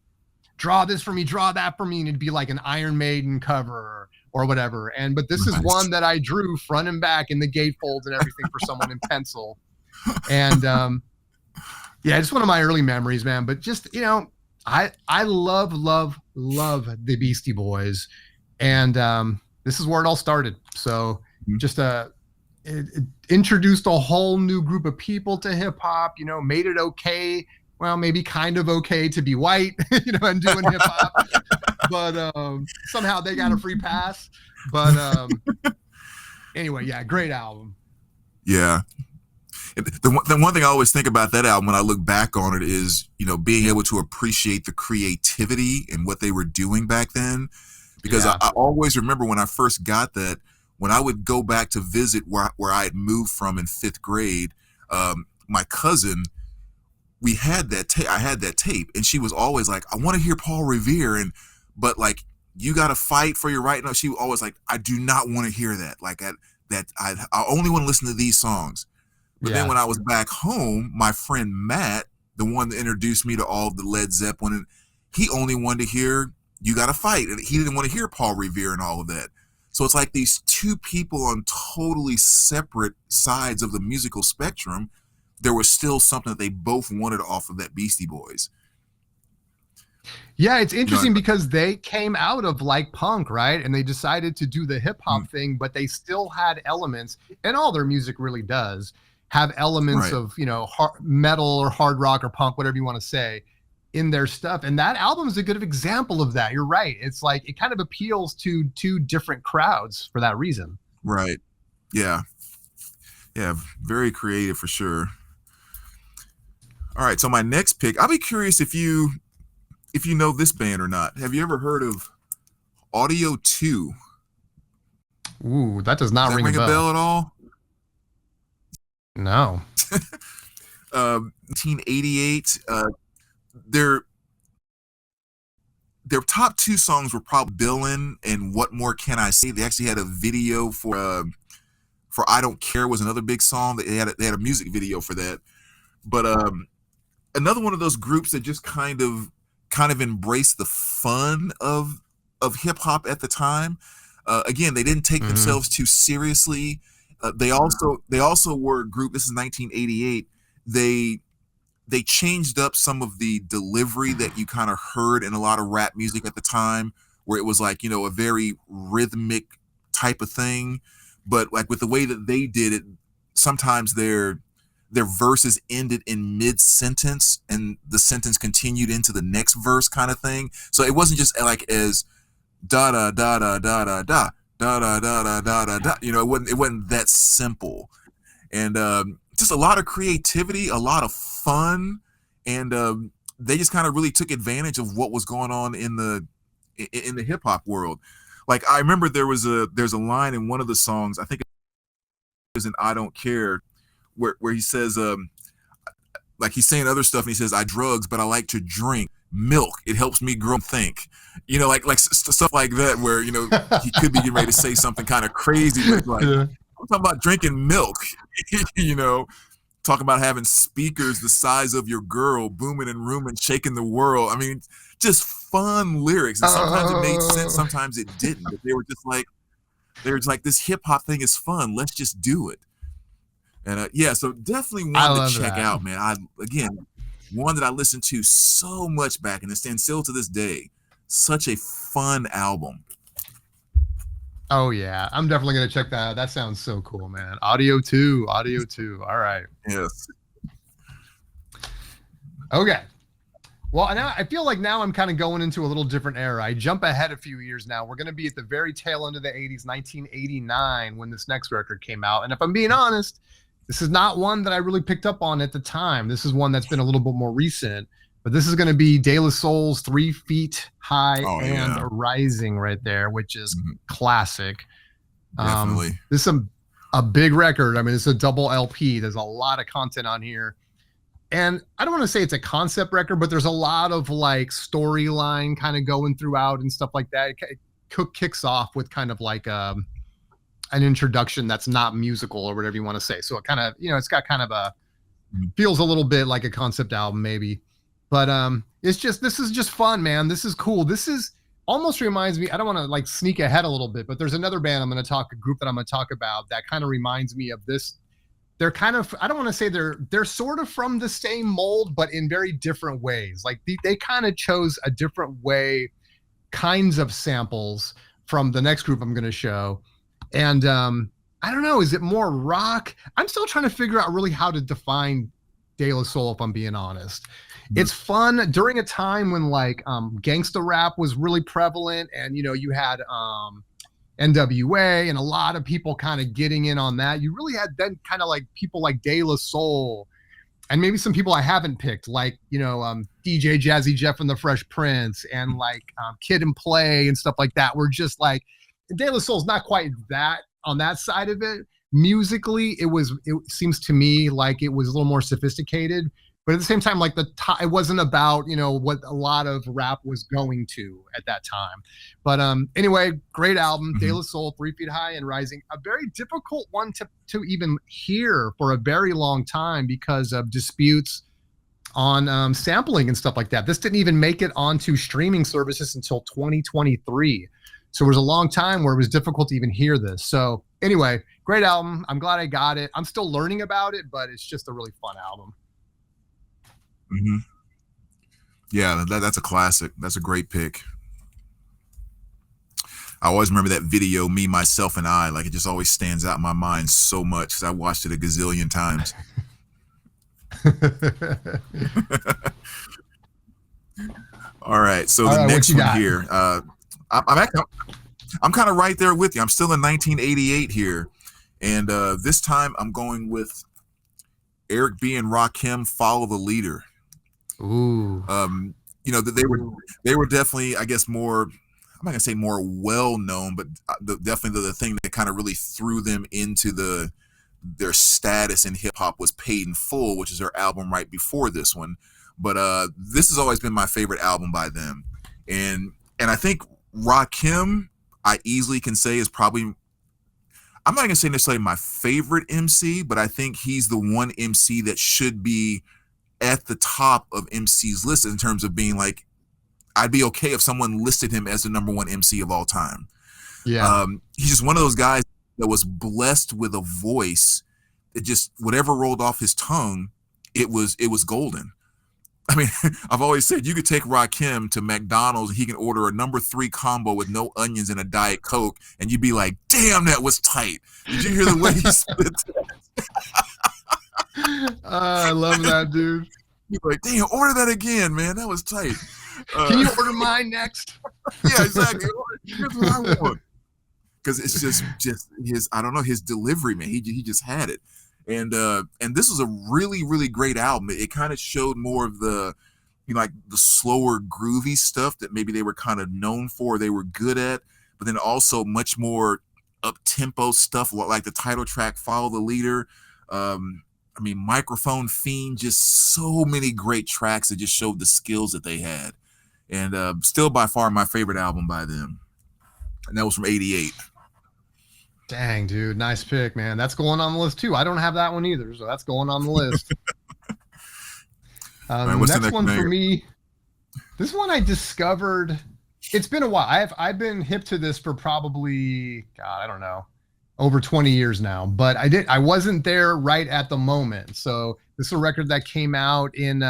draw this for me, draw that for me. And it'd be like an Iron Maiden cover or whatever. But this is one that I drew front and back in the gatefolds and everything for someone in pencil. And yeah, it's one of my early memories, man. But just, you know, I love the Beastie Boys. And this is where it all started. So just it introduced a whole new group of people to hip hop, you know, made it okay. Well, maybe kind of okay to be white, you know, and doing hip hop. But somehow they got a free pass. But anyway, yeah, great album. Yeah. The one thing I always think about that album when I look back on it is, you know, being able to appreciate the creativity and what they were doing back then. Because I always remember when I first got that, when I would go back to visit where I had moved from in 5th grade, my cousin, I had that tape, and she was always like, I want to hear Paul Revere, but like, you got to fight for your right. No, she was always like, I do not want to hear that. Like I only want to listen to these songs. But then when I was back home, my friend Matt, the one that introduced me to all of the Led Zeppelin, he only wanted to hear You Gotta Fight, and he didn't want to hear Paul Revere and all of that. So it's like these two people on totally separate sides of the musical spectrum. There was still something that they both wanted off of that Beastie Boys. Yeah, it's interesting because they came out of like punk, right? And they decided to do the hip hop thing, but they still had elements, and all their music really does have elements of, you know, metal or hard rock or punk, whatever you want to say, in their stuff. And that album is a good example of that. You're right. It's like it kind of appeals to two different crowds for that reason. Right. Yeah. Yeah. Very creative for sure. All right. So my next pick, I'll be curious if you know this band or not. Have you ever heard of Audio 2? Ooh, that does not ring a bell at all? No. 1988. Their top 2 songs were probably Billin' and What More Can I Say. They actually had a video for I Don't Care was another big song. They had a music video for that. But another one of those groups that just kind of embraced the fun of hip hop at the time. Again, they didn't take themselves too seriously. They also were a group. This is 1988. They changed up some of the delivery that you kind of heard in a lot of rap music at the time, where it was like, you know, a very rhythmic type of thing. But like with the way that they did it, sometimes their verses ended in mid-sentence and the sentence continued into the next verse kind of thing. So it wasn't just like as da da da da da da da da da da da da da da. You know, it wasn't that simple. And just a lot of creativity, a lot of fun, and they just kind of really took advantage of what was going on in the hip hop world. Like I remember there's a line in one of the songs, I think it was in I Don't Care, where he says like he's saying other stuff and he says, I drugs, but I like to drink. milk. It helps me grow and think. You know, like stuff like that, where, you know, he could be getting ready to say something kind of crazy, but it's like, I'm talking about drinking milk, you know, talking about having speakers the size of your girl, booming and rooming, shaking the world. I mean, just fun lyrics. And sometimes it made sense, sometimes it didn't. But they were just like, this hip hop thing is fun. Let's just do it. And yeah, so definitely one to check out, man. Again, one that I listened to so much back and stands still to this day. Such a fun album. Oh yeah, I'm definitely gonna check that out. That sounds so cool, man. Audio 2. All right. Yes. Okay. Well, now I feel like now I'm kind of going into a little different era. I jump ahead a few years now. We're going to be at the very tail end of the 80s, 1989, when this next record came out. And if I'm being honest, this is not one that I really picked up on at the time. This is one that's been a little bit more recent. But this is going to be De La Soul's 3 Feet High and Rising right there, which is classic. Definitely. This is a big record. I mean, it's a double LP. There's a lot of content on here. And I don't want to say it's a concept record, but there's a lot of like storyline kind of going throughout and stuff like that. It kicks off with kind of like an introduction that's not musical or whatever you want to say. So it kind of, you know, it's got kind of a, feels a little bit like a concept album maybe. But this is just fun, man. This is cool. This is almost reminds me, I don't want to like sneak ahead a little bit, but there's another band a group that I'm going to talk about that kind of reminds me of this. They're kind of, I don't want to say they're sort of from the same mold, but in very different ways. Like they kind of chose a different way, kinds of samples from the next group I'm going to show. And I don't know, is it more rock? I'm still trying to figure out really how to define De La Soul, if I'm being honest. It's fun during a time when like gangsta rap was really prevalent, and you know, you had NWA and a lot of people kind of getting in on that. You really had then kind of like people like De La Soul and maybe some people I haven't picked, like, you know, DJ Jazzy Jeff and the Fresh Prince and like Kid and Play and stuff like that. Were just like, De La Soul's not quite that on that side of it. Musically, it seems to me like it was a little more sophisticated. But at the same time, like it wasn't about, you know, what a lot of rap was going to at that time. But anyway, great album, De La Soul, 3 Feet High and Rising. A very difficult one to even hear for a very long time because of disputes on sampling and stuff like that. This didn't even make it onto streaming services until 2023. So it was a long time where it was difficult to even hear this. So anyway, great album. I'm glad I got it. I'm still learning about it, but it's just a really fun album. Yeah, that's a classic. That's a great pick. I always remember that video, Me, Myself, and I. Like, it just always stands out in my mind so much because I watched it a gazillion times. All right, so the next one here. I'm kind of right there with you. I'm still in 1988 here, and this time I'm going with Eric B. and Rakim, Follow the Leader. Ooh. You know, they were definitely, I guess, more, I'm not gonna say more well known, but definitely the thing that kind of really threw them into their status in hip hop was Paid in Full, which is their album right before this one. But this has always been my favorite album by them, and I think Rakim, I easily can say, is probably, I'm not gonna say necessarily my favorite MC, but I think he's the one MC that should be at the top of MC's list in terms of being like, I'd be okay if someone listed him as the #1 MC of all time. Yeah. He's just one of those guys that was blessed with a voice that just, whatever rolled off his tongue, it was golden. I mean, I've always said you could take Rakim to McDonald's and he can order a #3 combo with no onions and a Diet Coke, and you'd be like, damn, that was tight. Did you hear the way he spit that? I love that, dude. You're like, damn, order that again, man. That was tight. Can you order mine next? Yeah, exactly. Here's what I want. Because it's just his, I don't know, his delivery, man. He just had it. And this was a really, really great album. It kind of showed more of the, you know, like the slower, groovy stuff that maybe they were kind of known for, they were good at, but then also much more up-tempo stuff, like the title track, Follow the Leader. I mean, Microphone Fiend, just so many great tracks that just showed the skills that they had. And still by far my favorite album by them. And that was from 88. Dang, dude. Nice pick, man. That's going on the list too. I don't have that one either, so that's going on the list. Right, next one for me, this one I discovered, it's been a while. I've been hip to this for probably, God, I don't know, over 20 years now, but I wasn't there right at the moment. So this is a record that came out in,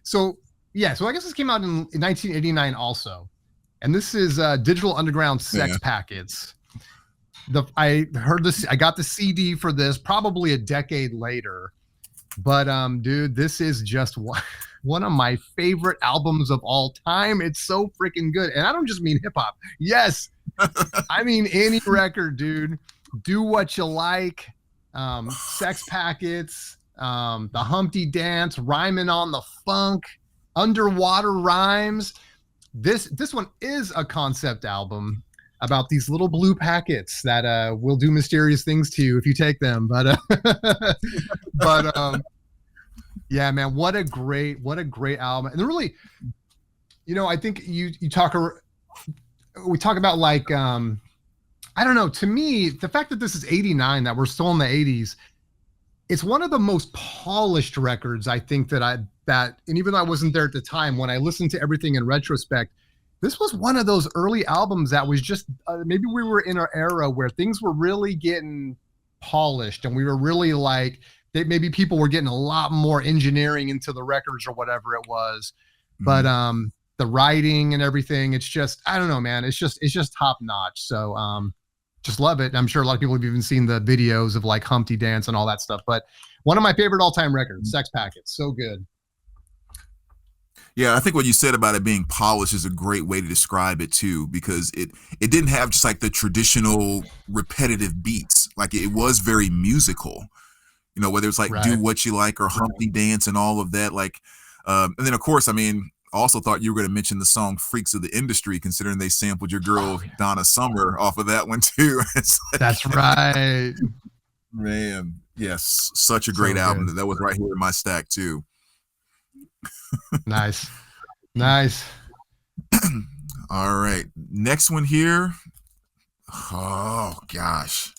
so I guess this came out in 1989 also. And this is Digital Underground Sex Packets. I heard this, I got the CD for this probably a decade later, but dude, this is just one of my favorite albums of all time. It's so freaking good. And I don't just mean hip hop. Yes. I mean, any record, dude. Do What You Like, Sex Packets, the Humpty Dance, Rhyming on the Funk, Underwater Rhymes. This one is a concept album about these little blue packets that will do mysterious things to you if you take them. But yeah, man, what a great album. And really, I think we talk about like I don't know, to me, the fact that this is 89, that we're still in the 80s, it's one of the most polished records, I think, and even though I wasn't there at the time, when I listened to everything in retrospect, this was one of those early albums that was just, maybe we were in an era where things were really getting polished, and we were really like, maybe people were getting a lot more engineering into the records or whatever it was. But the writing and everything, it's just, I don't know, man, it's just top notch. So just love it. I'm sure a lot of people have even seen the videos of like Humpty Dance and all that stuff, but one of my favorite all-time records, Sex Packets. So good. Yeah, I think what you said about it being polished is a great way to describe it too, because it didn't have just like the traditional repetitive beats. Like it was very musical, whether it's like Do What You Like or Humpty Dance and all of that. Like, and then of course, I mean, I also thought you were going to mention the song Freaks of the Industry, considering they sampled your girl Donna Summer off of that one too. Like, that's right. Man, yes, such a great album. That was right here in my stack too. Nice. All right, next one here. Oh gosh,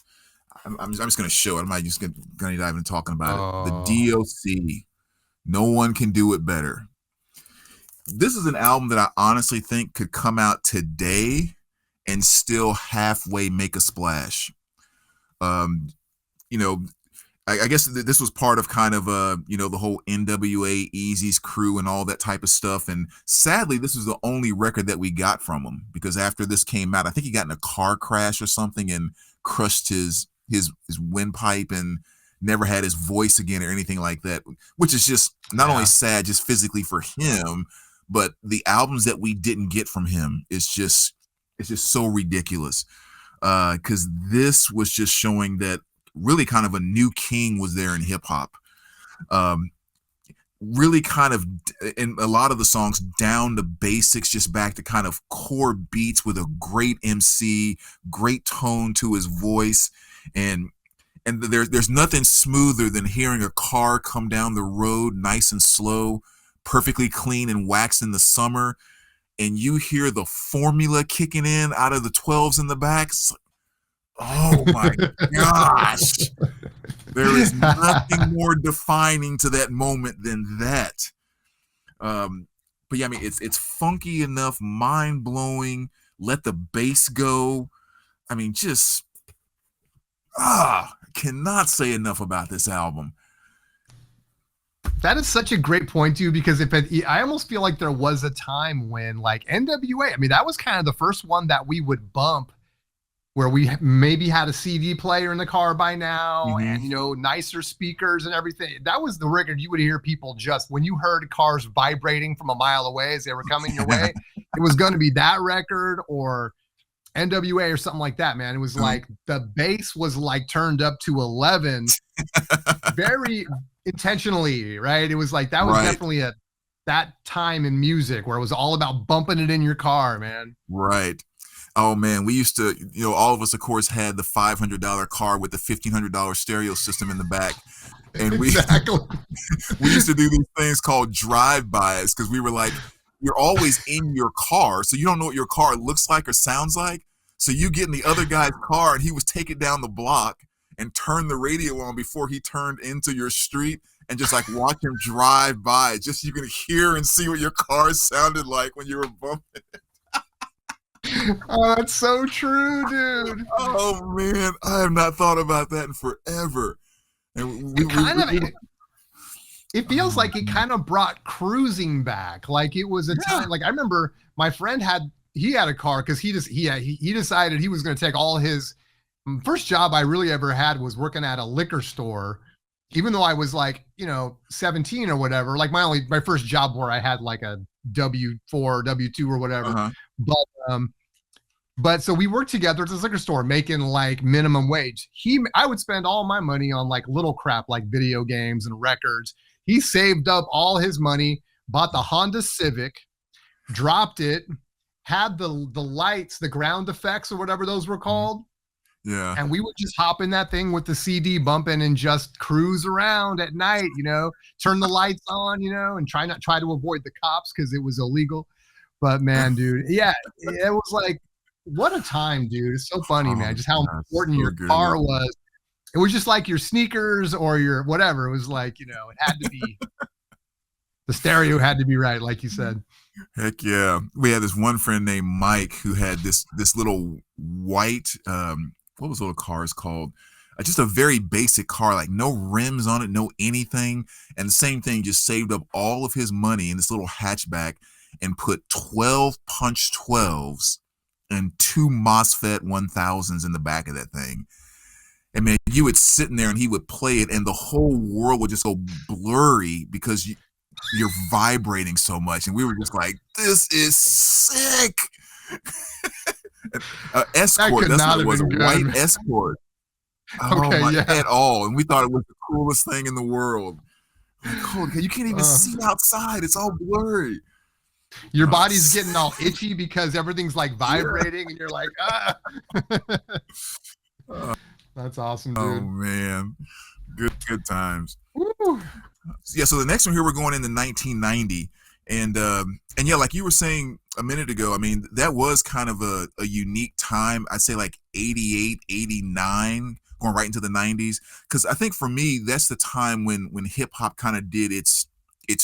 I'm just gonna show it. I'm not just gonna dive into talking about it. The D.O.C. No One Can Do It Better. This is an album that I honestly think could come out today and still halfway make a splash. I guess this was part of kind of the whole NWA Eazy's crew and all that type of stuff. And sadly, this is the only record that we got from him, because after this came out, I think he got in a car crash or something and crushed his windpipe and never had his voice again or anything like that, which is just not only sad just physically for him, but the albums that we didn't get from him it's just so ridiculous, because this was just showing that really kind of a new king was there in hip hop. Really kind of, in a lot of the songs, down to basics, just back to kind of core beats with a great MC, great tone to his voice. And there's nothing smoother than hearing a car come down the road nice and slow, perfectly clean and waxed in the summer, and you hear the formula kicking in out of the 12s in the back. It's like, oh my gosh, there is nothing more defining to that moment than that. But yeah, I mean, it's funky enough, mind-blowing, let the bass go. I mean, just cannot say enough about this album. That is such a great point too, because I almost feel like there was a time when like NWA, I mean, that was kind of the first one that we would bump, where we maybe had a CD player in the car by now, and nicer speakers and everything. That was the record you would hear people just, when you heard cars vibrating from a mile away as they were coming your way, it was going to be that record or NWA or something like that, man. It was like the bass was like turned up to 11 very intentionally, right? It was like, that was definitely that time in music where it was all about bumping it in your car, man. Right. Oh man, we used to, all of us, of course, had the $500 car with the $1,500 stereo system in the back, and Exactly. we used to do these things called drive-bys because we were like, you're always in your car, so you don't know what your car looks like or sounds like. So you get in the other guy's car, and he was taking down the block and turn the radio on before he turned into your street, and just like watch him drive by, just so you can hear and see what your car sounded like when you were bumping. Oh, that's so true, dude. Oh man, I have not thought about that in forever. And it feels like it kind of brought cruising back. Like it was a time. Like I remember my friend had a car because he decided he was going to take all his first job I really ever had was working at a liquor store. Even though I was like 17 or whatever, like my first job where I had like a W4, W2 or whatever. But so we worked together at this liquor store making like minimum wage. I would spend all my money on like little crap like video games and records. He saved up all his money, bought the Honda Civic, dropped it, had the lights, the ground effects or whatever those were called. Yeah. And we would just hop in that thing with the CD bumping and just cruise around at night, turn the lights on, and try to avoid the cops because it was illegal. But man, dude, yeah, it was like, what a time, dude. It's so funny, man, just how important your car was. It was just like your sneakers or your whatever. It was like, it had to be, the stereo had to be right, like you said. Heck yeah. We had this one friend named Mike who had this little white, what was little cars called? Just a very basic car, like no rims on it, no anything. And the same thing, just saved up all of his money in this little hatchback and put 12 punch 12s and 2 MOSFET 1000s in the back of that thing. And man, you would sit in there and he would play it and the whole world would just go blurry because you're vibrating so much. And we were just like, this is sick. Escort, that's what it was, a white Escort. At all. And we thought it was the coolest thing in the world. Like, oh, you can't even see outside. It's all blurry. Your body's getting all itchy because everything's like vibrating and you're like, ah. That's awesome, dude. Oh man. Good times. Woo. Yeah, so the next one here, we're going into 1990. And yeah, like you were saying a minute ago, I mean, that was kind of a unique time. I'd say like 88, 89, going right into the 90s. Because I think for me, that's the time when hip hop kind of did its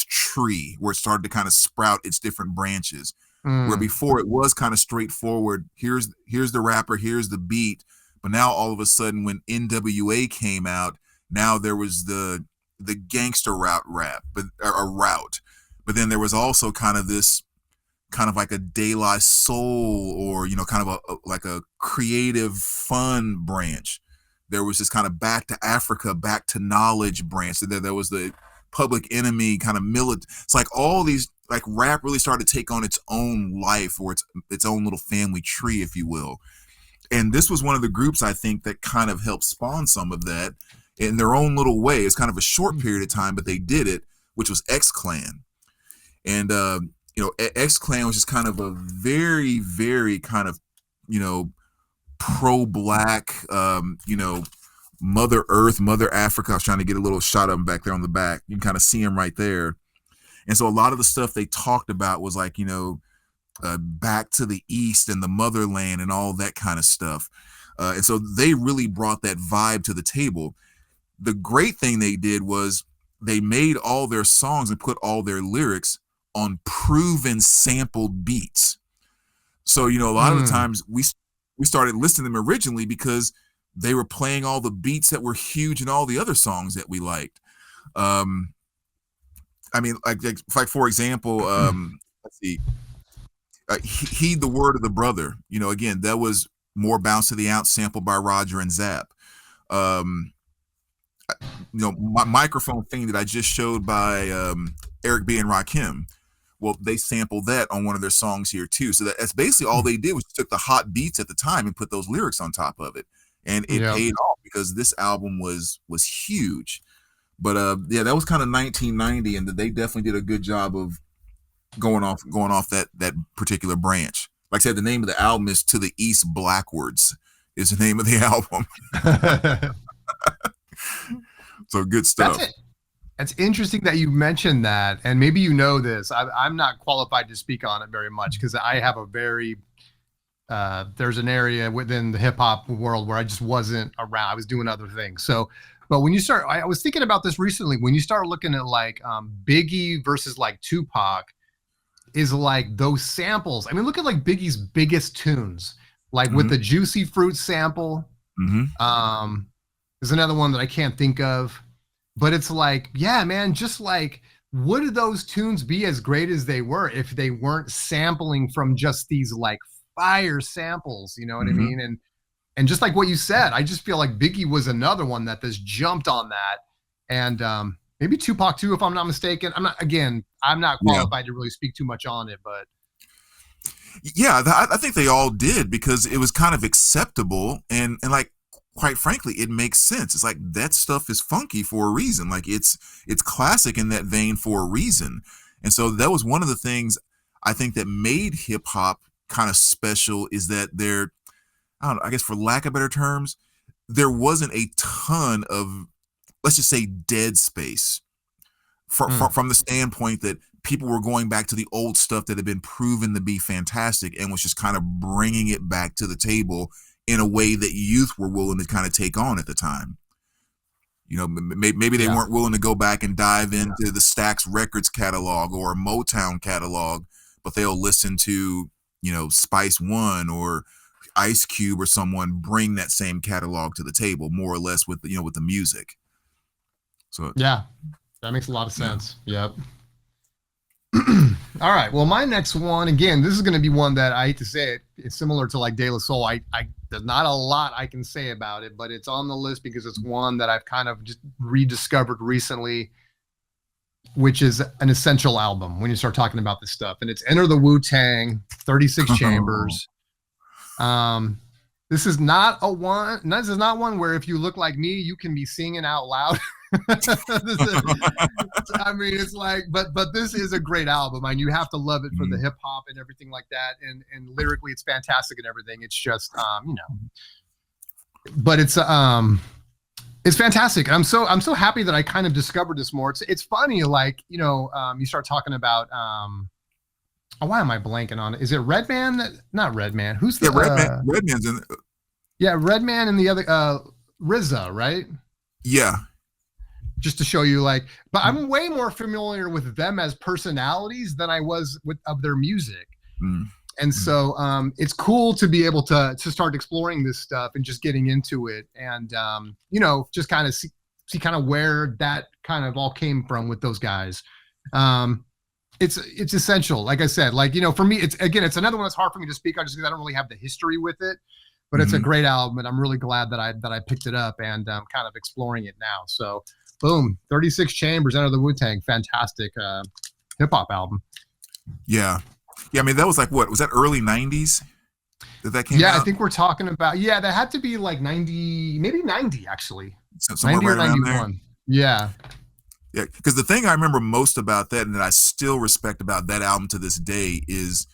tree, where it started to kind of sprout its different branches. Where before it was kind of straightforward. Here's the rapper, here's the beat. But now all of a sudden, when NWA came out, now there was the gangster rap, but a route. But then there was also kind of this, kind of like a De La Soul, or kind of like a creative fun branch. There was this kind of back to Afrika, back to knowledge branch. And there was the Public Enemy kind of It's like all these, like rap really started to take on its own life, or its own little family tree, if you will. And this was one of the groups, I think, that kind of helped spawn some of that in their own little way. It's kind of a short period of time, but they did it, which was X Clan. And X Clan was just kind of a very, very kind of pro-black, Mother Earth, Mother Africa. I was trying to get a little shot of him back there on the back. You can kind of see him right there. And so a lot of the stuff they talked about was like, back to the East and the motherland and all that kind of stuff. And so they really brought that vibe to the table. The great thing they did was they made all their songs and put all their lyrics on proven sampled beats. So, a lot of the times we started listening to them originally because they were playing all the beats that were huge in all the other songs that we liked. I mean, like for example, let's see, Heed the Word of the Brother. Again, that was more Bounce to the Ounce, sampled by Roger and Zapp. My microphone thing that I just showed by Eric B. and Rakim. Well, they sampled that on one of their songs here too. So that's basically all they did, was took the hot beats at the time and put those lyrics on top of it. And it paid off because this album was huge. But yeah, that was kind of 1990, and they definitely did a good job of going off that particular branch. Like I said, the name of the album is To the East Blackwards is the name of the album. So good stuff. That's it. It's interesting that you mentioned that, and maybe you know this. I'm not qualified to speak on it very much because I have a very there's an area within the hip hop world where I just wasn't around. I was doing other things. So, but when you start, I was thinking about this recently. When you start looking at like Biggie versus like Tupac, is like those samples. I mean, look at like Biggie's biggest tunes, like with the Juicy Fruit sample. There's another one that I can't think of. But it's like, yeah, man, just like, would those tunes be as great as they were if they weren't sampling from just these like fire samples? You know what I mean? And just like what you said, I just feel like Biggie was another one that just jumped on that. And maybe Tupac too, if I'm not mistaken. I'm not qualified to really speak too much on it, but. Yeah, I think they all did because it was kind of acceptable and like, quite frankly, it makes sense. It's like that stuff is funky for a reason. Like it's classic in that vein for a reason. And so that was one of the things I think that made hip hop kind of special is that I don't know, I guess for lack of better terms, there wasn't a ton of, let's just say, dead space from the standpoint that people were going back to the old stuff that had been proven to be fantastic and was just kind of bringing it back to the table in a way that youth were willing to kind of take on at the time. You know, maybe they weren't willing to go back and dive into the Stax Records catalog or a Motown catalog, but they'll listen to, you know, Spice One or Ice Cube or someone bring that same catalog to the table, more or less with, you know, with the music. So yeah, that makes a lot of sense. Yep. All right. Well, my next one, again, this is going to be one that I hate to say it. It's similar to like De La Soul. There's not a lot I can say about it, but it's on the list because it's one that I've kind of just rediscovered recently, which is an essential album when you start talking about this stuff. And it's Enter the Wu-Tang, 36 Chambers. This is not one where if you look like me, you can be singing out loud. I mean, it's like, but this is a great album, and you have to love it for the hip hop and everything like that. And lyrically, it's fantastic and everything. It's just, you know, but it's fantastic. And I'm so happy that I kind of discovered this more. It's funny, like, you know, you start talking about, why am I blanking on it? Is it Redman? Not Redman. Who's the Redman? Redman's in. Yeah, Redman and the other RZA, right? Yeah. Just to show you, like, but I'm way more familiar with them as personalities than I was of their music. And so it's cool to be able to start exploring this stuff and just getting into it, and you know, just kind of see kind of where that kind of all came from with those guys. It's essential, like I said, like, you know, for me, it's another one that's hard for me to speak on just because I don't really have the history with it. But it's a great album, and I'm really glad that I picked it up and kind of exploring it now. So, boom, 36 Chambers, Enter the Wu-Tang, fantastic hip hop album. Yeah. I mean, that was like, what was that, early 90s that came out? Yeah, I think we're talking about, that had to be like 90, maybe 90 actually. Somewhere 90 right or 91. Around there. Yeah, because the thing I remember most about that, and that I still respect about that album to this day, is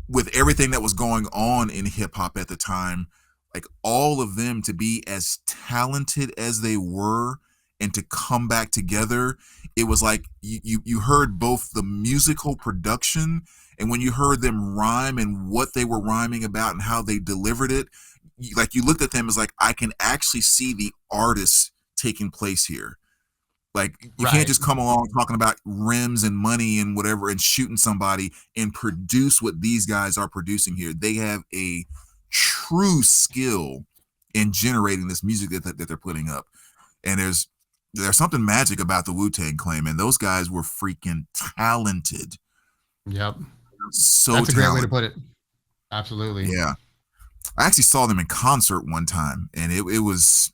with everything that was going on in hip hop at the time, like all of them to be as talented as they were and to come back together, it was like you heard both the musical production, and when you heard them rhyme and what they were rhyming about and how they delivered it, like you looked at them as like, I can actually see the artists taking place here. Like you can't just come along talking about rims and money and whatever and shooting somebody and produce what these guys are producing here. They have a true skill in generating this music that they're putting up. And there's something magic about the Wu-Tang Clan, and those guys were freaking talented. Yep. So that's a talented. great way to put it. Absolutely. Yeah. I actually saw them in concert one time, and it was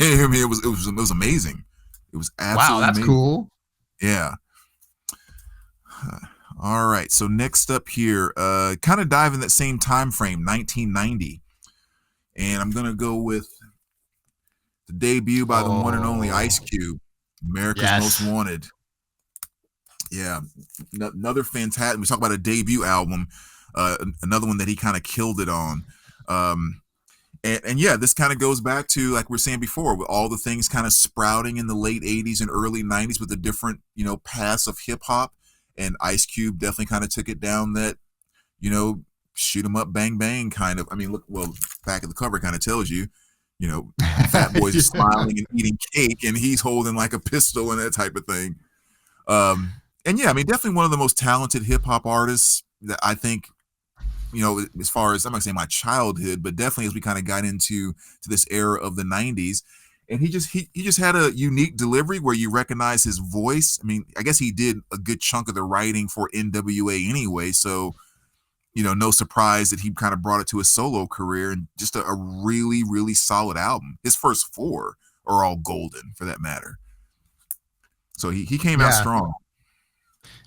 I mean, it was amazing. It was absolutely wow, that's amazing. Cool. Yeah. All right. So next up here, kind of dive in that same time frame, 1990, and I'm gonna go with the debut by the one and only Ice Cube, America's Most Wanted. Yeah, another fantastic. We talk about a debut album, another one that he kind of killed it on. And yeah, this kind of goes back to, like we were saying before, with all the things kind of sprouting in the late 80s and early 90s with the different, paths of hip hop. And Ice Cube definitely kind of took it down that, shoot 'em up, bang, bang kind of. I mean, look, well, back of the cover kind of tells you, Fat Boys are smiling and eating cake, and he's holding like a pistol and that type of thing. And yeah, I mean, definitely one of the most talented hip hop artists that I think, as far as, I'm not saying my childhood, but definitely as we kind of got into this era of the 90s. And he just had a unique delivery where you recognize his voice. I mean, I guess he did a good chunk of the writing for NWA anyway, so no surprise that he kind of brought it to his solo career, and just a really, really solid album. His first 4 are all golden, for that matter. So he came out strong.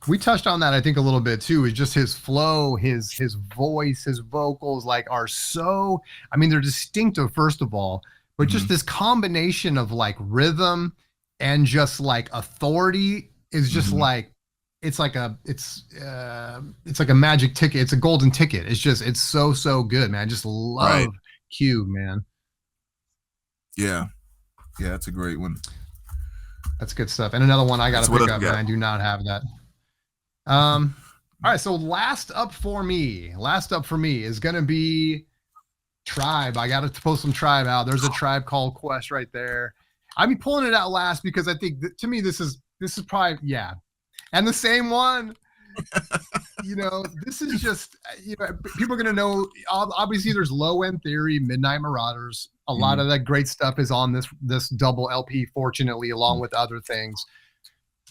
We touched on that, I think, a little bit too. Is just his flow, his voice, his vocals, like, are so, I mean, they're distinctive, first of all, but just this combination of like rhythm and just like authority is just like, it's like a magic ticket. It's a golden ticket. It's so good, man. I just love Cube, man. Yeah, that's a great one. That's good stuff. And another one I got to pick up, man. I do not have that. All right, so last up for me is gonna be Tribe. I got to post some Tribe out. There's a Tribe Called Quest right there. I'll be pulling it out last because I think to me this is probably, and the same one. This is just, people are gonna know. Obviously, there's Low End Theory, Midnight Marauders. A lot of that great stuff is on this double LP, fortunately, along with other things.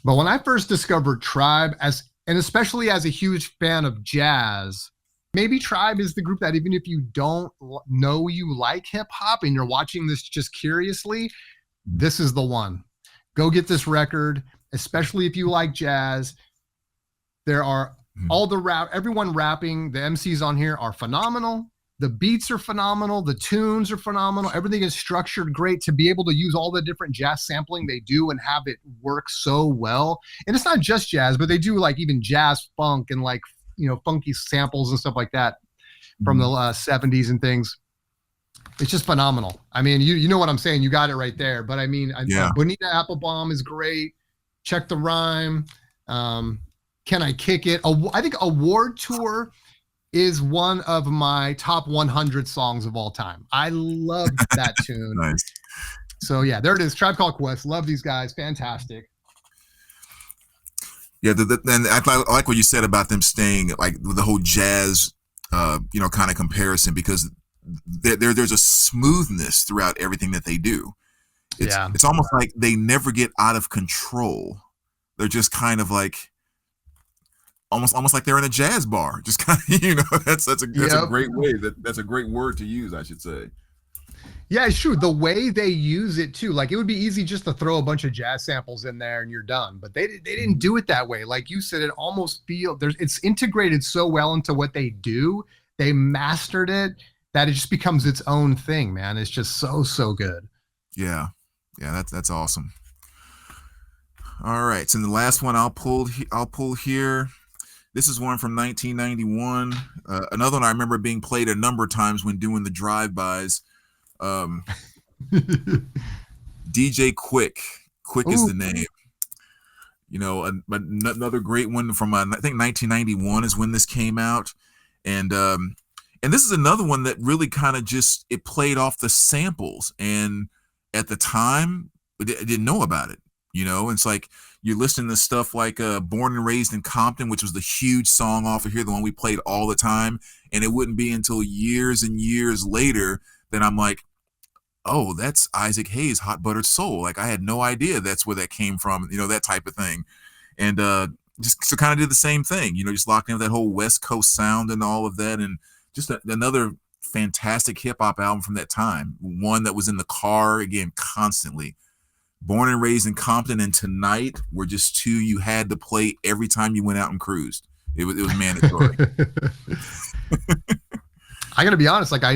But when I first discovered Tribe, and especially as a huge fan of jazz, maybe Tribe is the group that, even if you don't know you like hip hop and you're watching this just curiously, this is the one. Go get this record, especially if you like jazz. There are everyone rapping, the MCs on here are phenomenal. The beats are phenomenal. The tunes are phenomenal. Everything is structured great to be able to use all the different jazz sampling they do and have it work so well. And it's not just jazz, but they do like even jazz funk and like, funky samples and stuff like that from the 70s and things. It's just phenomenal. I mean, you know what I'm saying? You got it right there. But I mean, Bonita Applebaum is great. Check the Rhyme. Can I Kick It? I think Award Tour is one of my top 100 songs of all time. I love that tune. Nice. So yeah, there it is. Tribe Called Quest. Love these guys. Fantastic. Yeah, and I like what you said about them staying like with the whole jazz, kind of comparison, because there's a smoothness throughout everything that they do. It's almost like they never get out of control. They're just kind of like almost like they're in a jazz bar. Just kind of, that's a great way. That's a great word to use, I should say. Yeah, it's true. The way they use it too, like it would be easy just to throw a bunch of jazz samples in there and you're done. But they didn't do it that way. Like you said, it almost it's integrated so well into what they do. They mastered it that it just becomes its own thing, man. It's just so good. Yeah, that's awesome. All right, so the last one I'll pull here. This is one from 1991. Another one I remember being played a number of times when doing the drive-bys. DJ Quik. Quik is the name. Another great one from I think 1991 is when this came out, and this is another one that really kind of it played off the samples, and at the time I didn't know about it. It's like you're listening to stuff like Born and Raised in Compton, which was the huge song off of here, the one we played all the time. And it wouldn't be until years and years later that I'm like, oh, that's Isaac Hayes' Hot Buttered Soul. Like I had no idea that's where that came from, that type of thing. And just to kind of do the same thing, just locked in with that whole West Coast sound and all of that. And just another fantastic hip hop album from that time. One that was in the car, again, constantly. Born and Raised in Compton and Tonight were just two you had to play every time you went out and cruised. It was mandatory. I gotta be honest, like I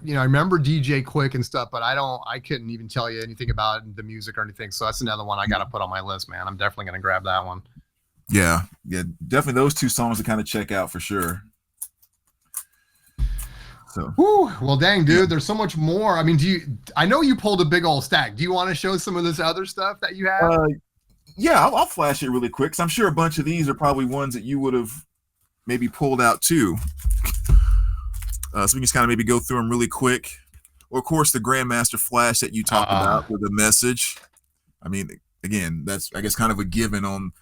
remember DJ Quik and stuff, but I couldn't even tell you anything about the music or anything. So that's another one I gotta put on my list, man. I'm definitely gonna grab that one. Yeah, definitely those two songs to kind of check out for sure. So, whew, well, dang, dude, there's so much more. I mean, I know you pulled a big old stack. Do you want to show some of this other stuff that you have? Yeah, I'll flash it really quick, because I'm sure a bunch of these are probably ones that you would have maybe pulled out too. So we can just kind of maybe go through them really quick. Or, of course, the Grandmaster flash that you talked about with the message. I mean, again, that's, I guess, kind of a given on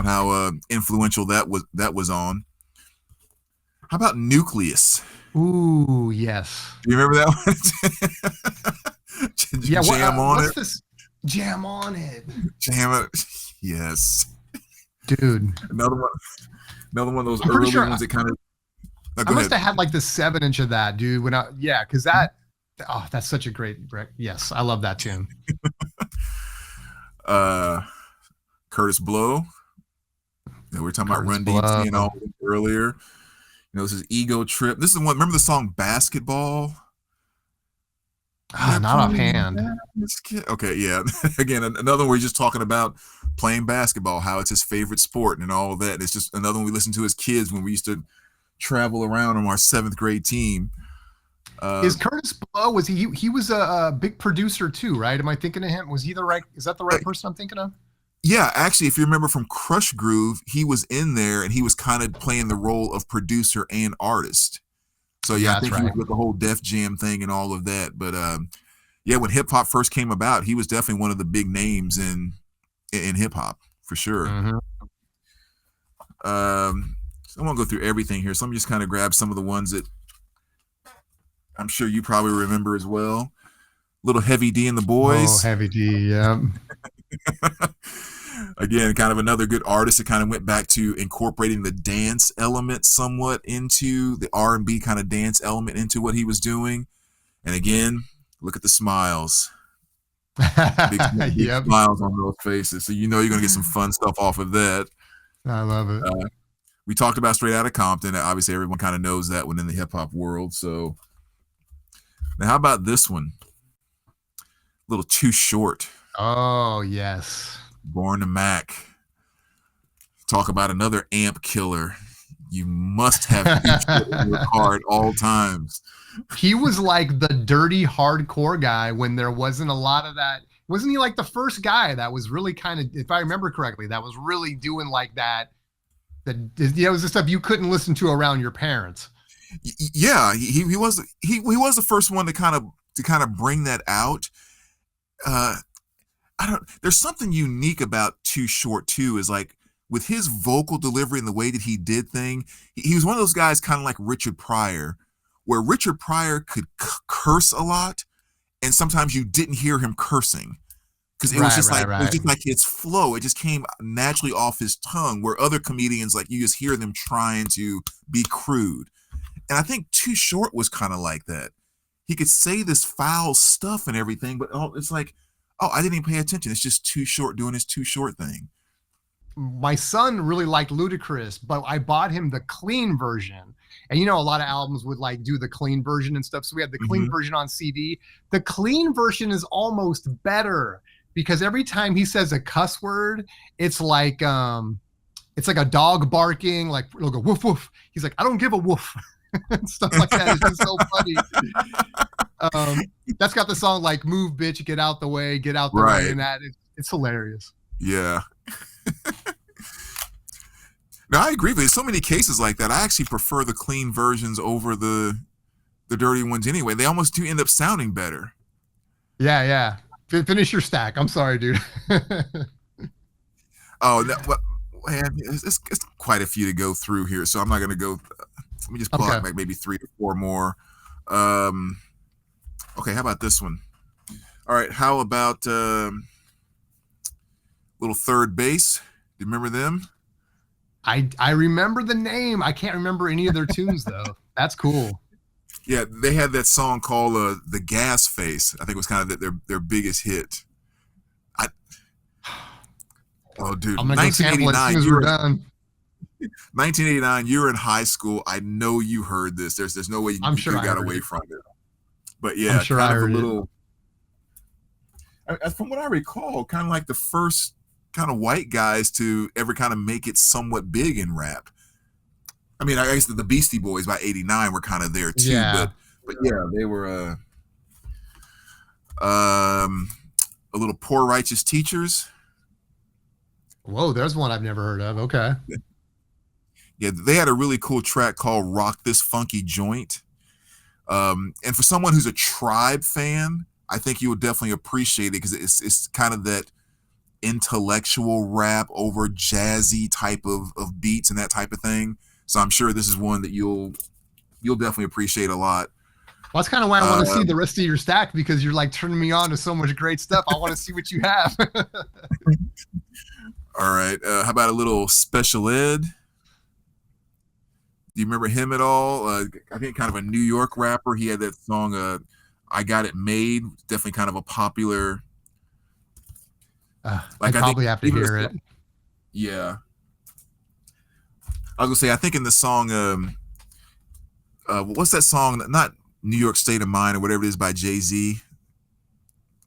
how influential that was on. How about Nucleus? Ooh, yes. Do you remember that one? Yeah, Jam on what's it. This? Jam on it. Jam it. Yes, dude. Another one of those early ones that kind of. I must have had like the 7-inch of that, dude. Because that's such a great. Yes, I love that tune. Curtis Blow. We were talking about Run DMC and all earlier. This is Ego Trip. This is one. Remember the song Basketball? Not offhand. Okay, yeah. Again, another one where he's just talking about playing basketball, how it's his favorite sport and all of that. It's just another one we listened to as kids when we used to travel around on our 7th grade team. Is Curtis Blow, was he was a big producer too, right? Am I thinking of him? Was he is that the right person I'm thinking of? Yeah, actually, if you remember from Crush Groove, he was in there and he was kind of playing the role of producer and artist. So yeah, I think he was with the whole Def Jam thing and all of that. But yeah, when hip hop first came about, he was definitely one of the big names in hip hop for sure. Mm-hmm. So I won't go through everything here. So let me just kind of grab some of the ones that I'm sure you probably remember as well. Little Heavy D and the Boys. Oh, Heavy D, yeah. Again, kind of another good artist that kind of went back to incorporating the dance element somewhat into the R&B kind of dance element into what he was doing. And again, look at the smiles. Big smiles on those faces. So you're going to get some fun stuff off of that. I love it. We talked about Straight Outta Compton. Obviously, everyone kind of knows that one in the hip-hop world. So now how about this one? A little Too Short. Oh, yes. Born to Mac. Talk about another amp killer. You must have Too Short in your car at all times. He was like the dirty hardcore guy when there wasn't a lot of that. Wasn't he like the first guy that was really kind of, if I remember correctly, that was really doing like that? It was the stuff you couldn't listen to around your parents. Yeah, he was the first one to kind of bring that out. There's something unique about Too Short too, is like with his vocal delivery and the way that he did thing. He was one of those guys kind of like Richard Pryor, where Richard Pryor could curse a lot, and sometimes you didn't hear him cursing because it was just it was just like his flow. It just came naturally off his tongue, where other comedians, like, you just hear them trying to be crude. And I think Too Short was kind of like that. He could say this foul stuff and everything, but it's like, oh, I didn't even pay attention. It's just Too Short doing his Too Short thing. My son really liked Ludacris, but I bought him the clean version. And a lot of albums would like do the clean version and stuff. So we had the clean version on CD. The clean version is almost better because every time he says a cuss word, it's like a dog barking, like it'll go woof woof. He's like, I don't give a woof. And stuff like that. It's just so funny. That's got the song like "Move, Bitch, Get Out the Way, Get Out the Way," and that it's hilarious. Yeah. No, I agree. There's so many cases like that. I actually prefer the clean versions over the dirty ones anyway. They almost do end up sounding better. Yeah. Finish your stack. I'm sorry, dude. Oh, it's quite a few to go through here, so I'm not going to go. Let me just pull out like maybe 3 or 4 more. Okay, how about this one? All right, how about little Third Bass? Do you remember them? I remember the name. I can't remember any of their tunes though. That's cool. Yeah, they had that song called "The Gas Face." I think it was kind of their biggest hit. Oh, dude, I'm gonna 1989. As soon as we're done. 1989. You were in high school. I know you heard this. There's no way you got away from it. But yeah, I'm sure kind of a little. From what I recall, kind of like the first kind of white guys to ever kind of make it somewhat big in rap. I mean, I guess the Beastie Boys by '89 were kind of there too, Yeah. but yeah, they were a little Poor Righteous Teachers. Whoa, there's one I've never heard of. Okay. Yeah, they had a really cool track called "Rock This Funky Joint." And for someone who's a Tribe fan, I think you would definitely appreciate it because it's kind of that intellectual rap over jazzy type of beats and that type of thing. So I'm sure this is one that you'll definitely appreciate a lot. Well, that's kind of why I want to see the rest of your stack, because you're like turning me on to so much great stuff. I want to see what you have. All right. How about a little Special Ed? Do you remember him at all? I think kind of a New York rapper. He had that song, I Got It Made. Definitely kind of a popular. I probably have to hear it. Yeah. I was gonna say, I think in the song, what's that song? Not New York State of Mind or whatever it is by Jay-Z.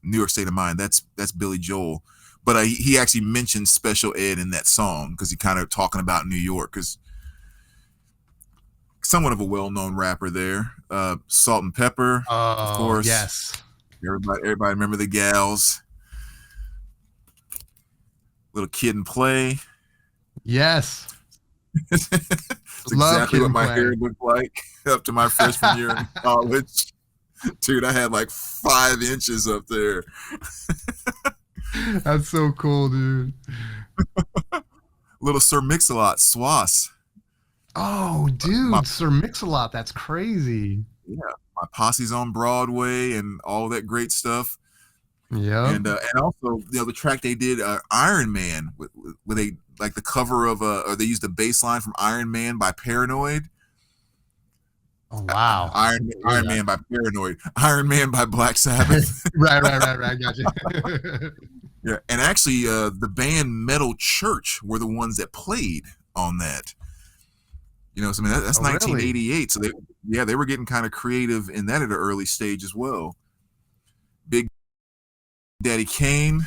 New York State of Mind. That's Billy Joel. But he actually mentioned Special Ed in that song because he kind of talking about New York, because somewhat of a well-known rapper there. Salt and Pepper, of course. Yes. Everybody remember the gals. Little Kid and Play. Yes. It's exactly what my hair looked like up to my freshman year in college. Dude, I had like 5 inches up there. That's so cool, dude. Little Sir Mix-a-Lot, Swass. Oh, dude, Sir Mix-a-Lot. That's crazy. Yeah, My Posse's on Broadway and all that great stuff. Yeah. And also, the track they did, Iron Man, with a like the cover of or they used the bass line from Iron Man by Paranoid. Oh, wow. Iron Man by Paranoid. Iron Man by Black Sabbath. Right. Gotcha. Yeah, and actually, the band Metal Church were the ones that played on that. So I mean, that's 1988. Really? So they were getting kind of creative in that at an early stage as well. Big Daddy Kane,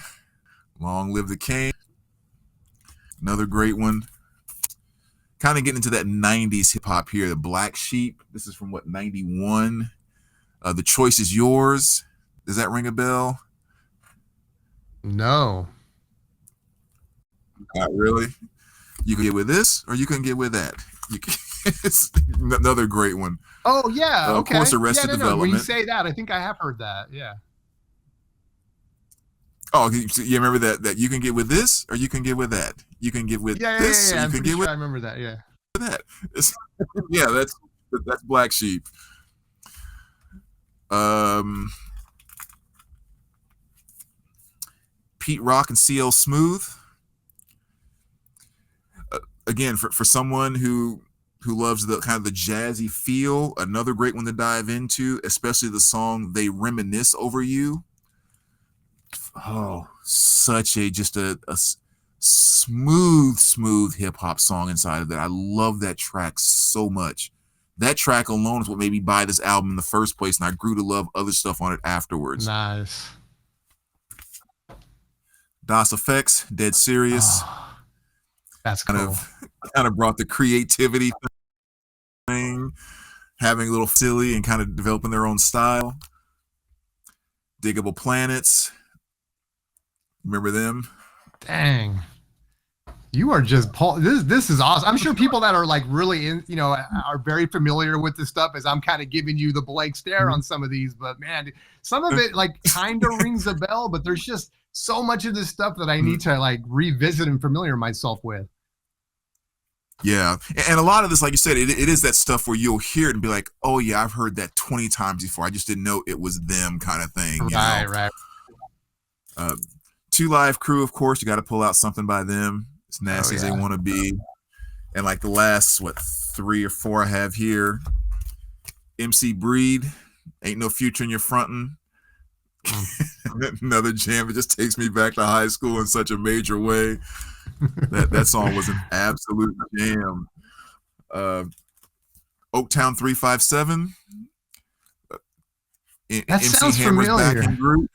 Long Live the Kane. Another great one. Kind of getting into that 90s hip hop here. The Black Sheep. This is from 91. The Choice Is Yours. Does that ring a bell? No. Not really. You can get with this, or you can get with that. It's another great one. Oh yeah. Okay. Of course, Arrested Development. When you say that, I think I have heard that. Yeah. Oh, you remember that you can get with this, or you can get with that. You can get with this, or you can get with. I remember that. Yeah. That. Yeah, that's Black Sheep. Pete Rock and CL Smooth. Again, for someone who loves the kind of the jazzy feel, another great one to dive into, especially the song "They Reminisce Over You." Oh, such a smooth hip hop song inside of that. I love that track so much. That track alone is what made me buy this album in the first place, and I grew to love other stuff on it afterwards. Nice. DOS Effects, Dead Serious. Oh, that's cool. Kind of brought the creativity thing, having a little silly and kind of developing their own style. Diggable Planets. Remember them? Dang. You are just Paul. This is awesome. I'm sure people that are like really are very familiar with this stuff, as I'm kind of giving you the blank stare on some of these, but man, some of it like kind of rings a bell, but there's just so much of this stuff that I need to like revisit and familiar myself with. Yeah. And a lot of this, like you said, it is that stuff where you'll hear it and be like, oh yeah, I've heard that 20 times before. I just didn't know it was them kind of thing. Right. 2 Live Crew, of course, you got to pull out something by them. As nasty as they want to be. And like the last 3 or 4 I have here, MC Breed, Ain't No Future in Your Frontin'. Another jam. It just takes me back to high school in such a major way. That song was an absolute jam. Oaktown 357. That sounds familiar. Backing group.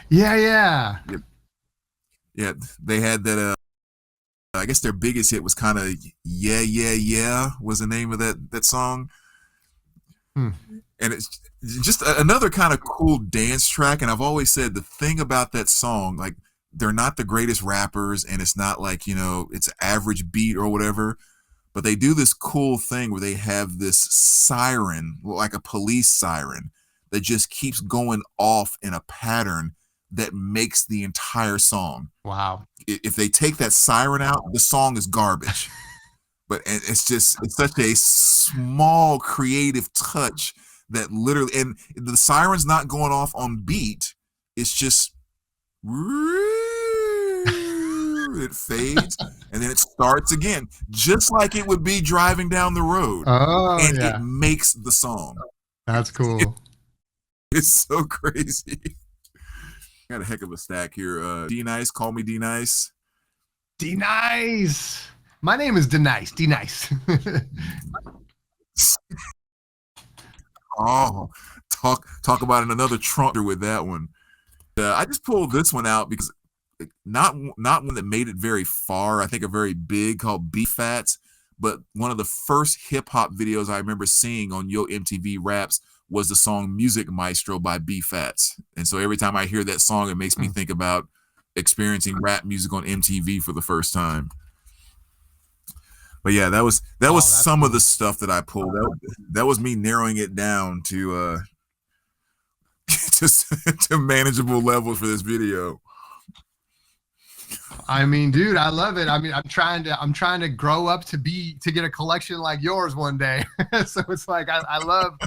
Yeah. Yeah, they had that. I guess their biggest hit was kind of "Yeah Yeah Yeah" was the name of that song. And it's just another kind of cool dance track. And I've always said the thing about that song, like they're not the greatest rappers, and it's not like it's average beat or whatever. But they do this cool thing where they have this siren, like a police siren, that just keeps going off in a pattern that makes the entire song. Wow. If they take that siren out, the song is garbage. But it's such a small creative touch that literally, and the siren's not going off on beat. It's just it fades and then it starts again, just like it would be driving down the road. And it makes the song. That's cool. It's so crazy. Got a heck of a stack here. D-Nice, call me D-Nice. D-Nice. My name is D-Nice. D-Nice. Oh, talk about another trunker with that one. I just pulled this one out because not one that made it very far. I think a very big called B-Fats, but one of the first hip hop videos I remember seeing on Yo MTV Raps was the song Music Maestro by B-Fats. And so every time I hear that song, it makes me think about experiencing rap music on MTV for the first time. But yeah, that was some cool. Of the stuff that I pulled. That was me narrowing it down to to manageable levels for this video. I mean, dude, I love it. I mean, I'm trying to grow up to get a collection like yours one day. So it's like I love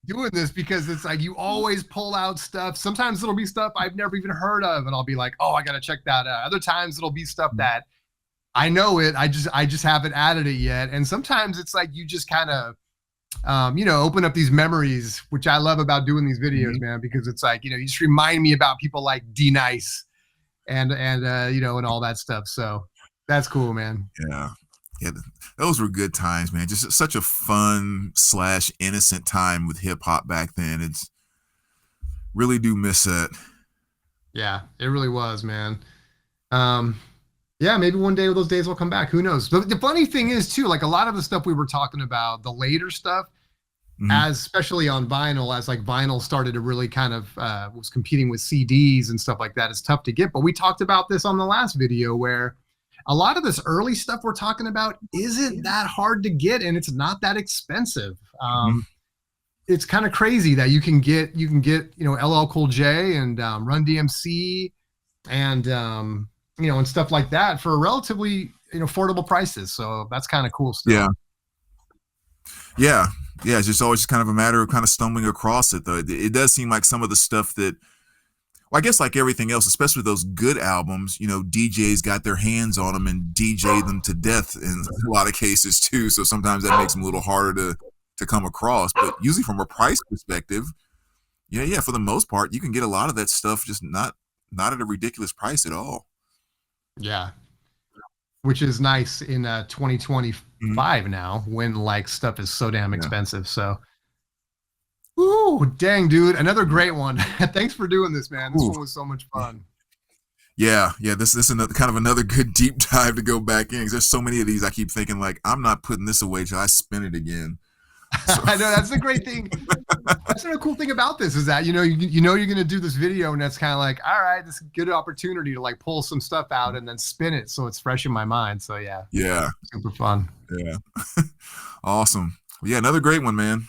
doing this because it's like you always pull out stuff. Sometimes it'll be stuff I've never even heard of, and I'll be like, oh, I gotta check that out. Other times it'll be stuff that I know it. I just haven't added it yet. And sometimes it's like you just kind of open up these memories, which I love about doing these videos, man, because it's like, you just remind me about people like D-Nice and all that stuff. So that's cool, man. Yeah. Those were good times, man. Just such a fun / innocent time with hip hop back then. It's really do miss that. Yeah, it really was, man. Yeah, maybe one day those days will come back. Who knows? But the funny thing is too, like a lot of the stuff we were talking about, the later stuff, as especially on vinyl, as like vinyl started to really kind of was competing with CDs and stuff like that, it's tough to get. But we talked about this on the last video where a lot of this early stuff we're talking about isn't that hard to get, and it's not that expensive. It's kind of crazy that you can get LL Cool J and Run DMC and and stuff like that for relatively affordable prices. So that's kind of cool stuff. Yeah. It's just always kind of a matter of kind of stumbling across it, though. It does seem like some of the stuff that, well, I guess like everything else, especially with those good albums, DJs got their hands on them and DJ them to death in a lot of cases too. So sometimes that makes them a little harder to come across. But usually from a price perspective, for the most part, you can get a lot of that stuff just not at a ridiculous price at all. Yeah, which is nice in 2025 now when like stuff is so damn expensive. So, ooh, dang, dude, another great one. Thanks for doing this, man. This one was so much fun. Yeah. This is another good deep dive to go back in because there's so many of these. I keep thinking like I'm not putting this away till I spin it again. So. I know that's the great thing. That's the cool thing about this is that you're gonna do this video and that's kind of like, all right, this is a good opportunity to like pull some stuff out and then spin it so it's fresh in my mind. So yeah, super fun. Yeah. Awesome. Yeah, another great one, man.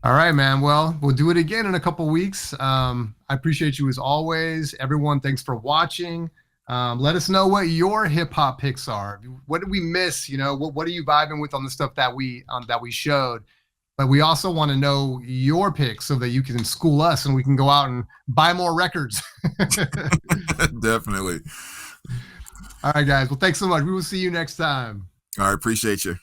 All right, man. Well, we'll do it again in a couple weeks. I appreciate you as always. Everyone, thanks for watching. Let us know what your hip hop picks are. What did we miss? What are you vibing with on the stuff that we showed? But we also want to know your picks so that you can school us and we can go out and buy more records. Definitely. All right, guys. Well, thanks so much. We will see you next time. All right. Appreciate you.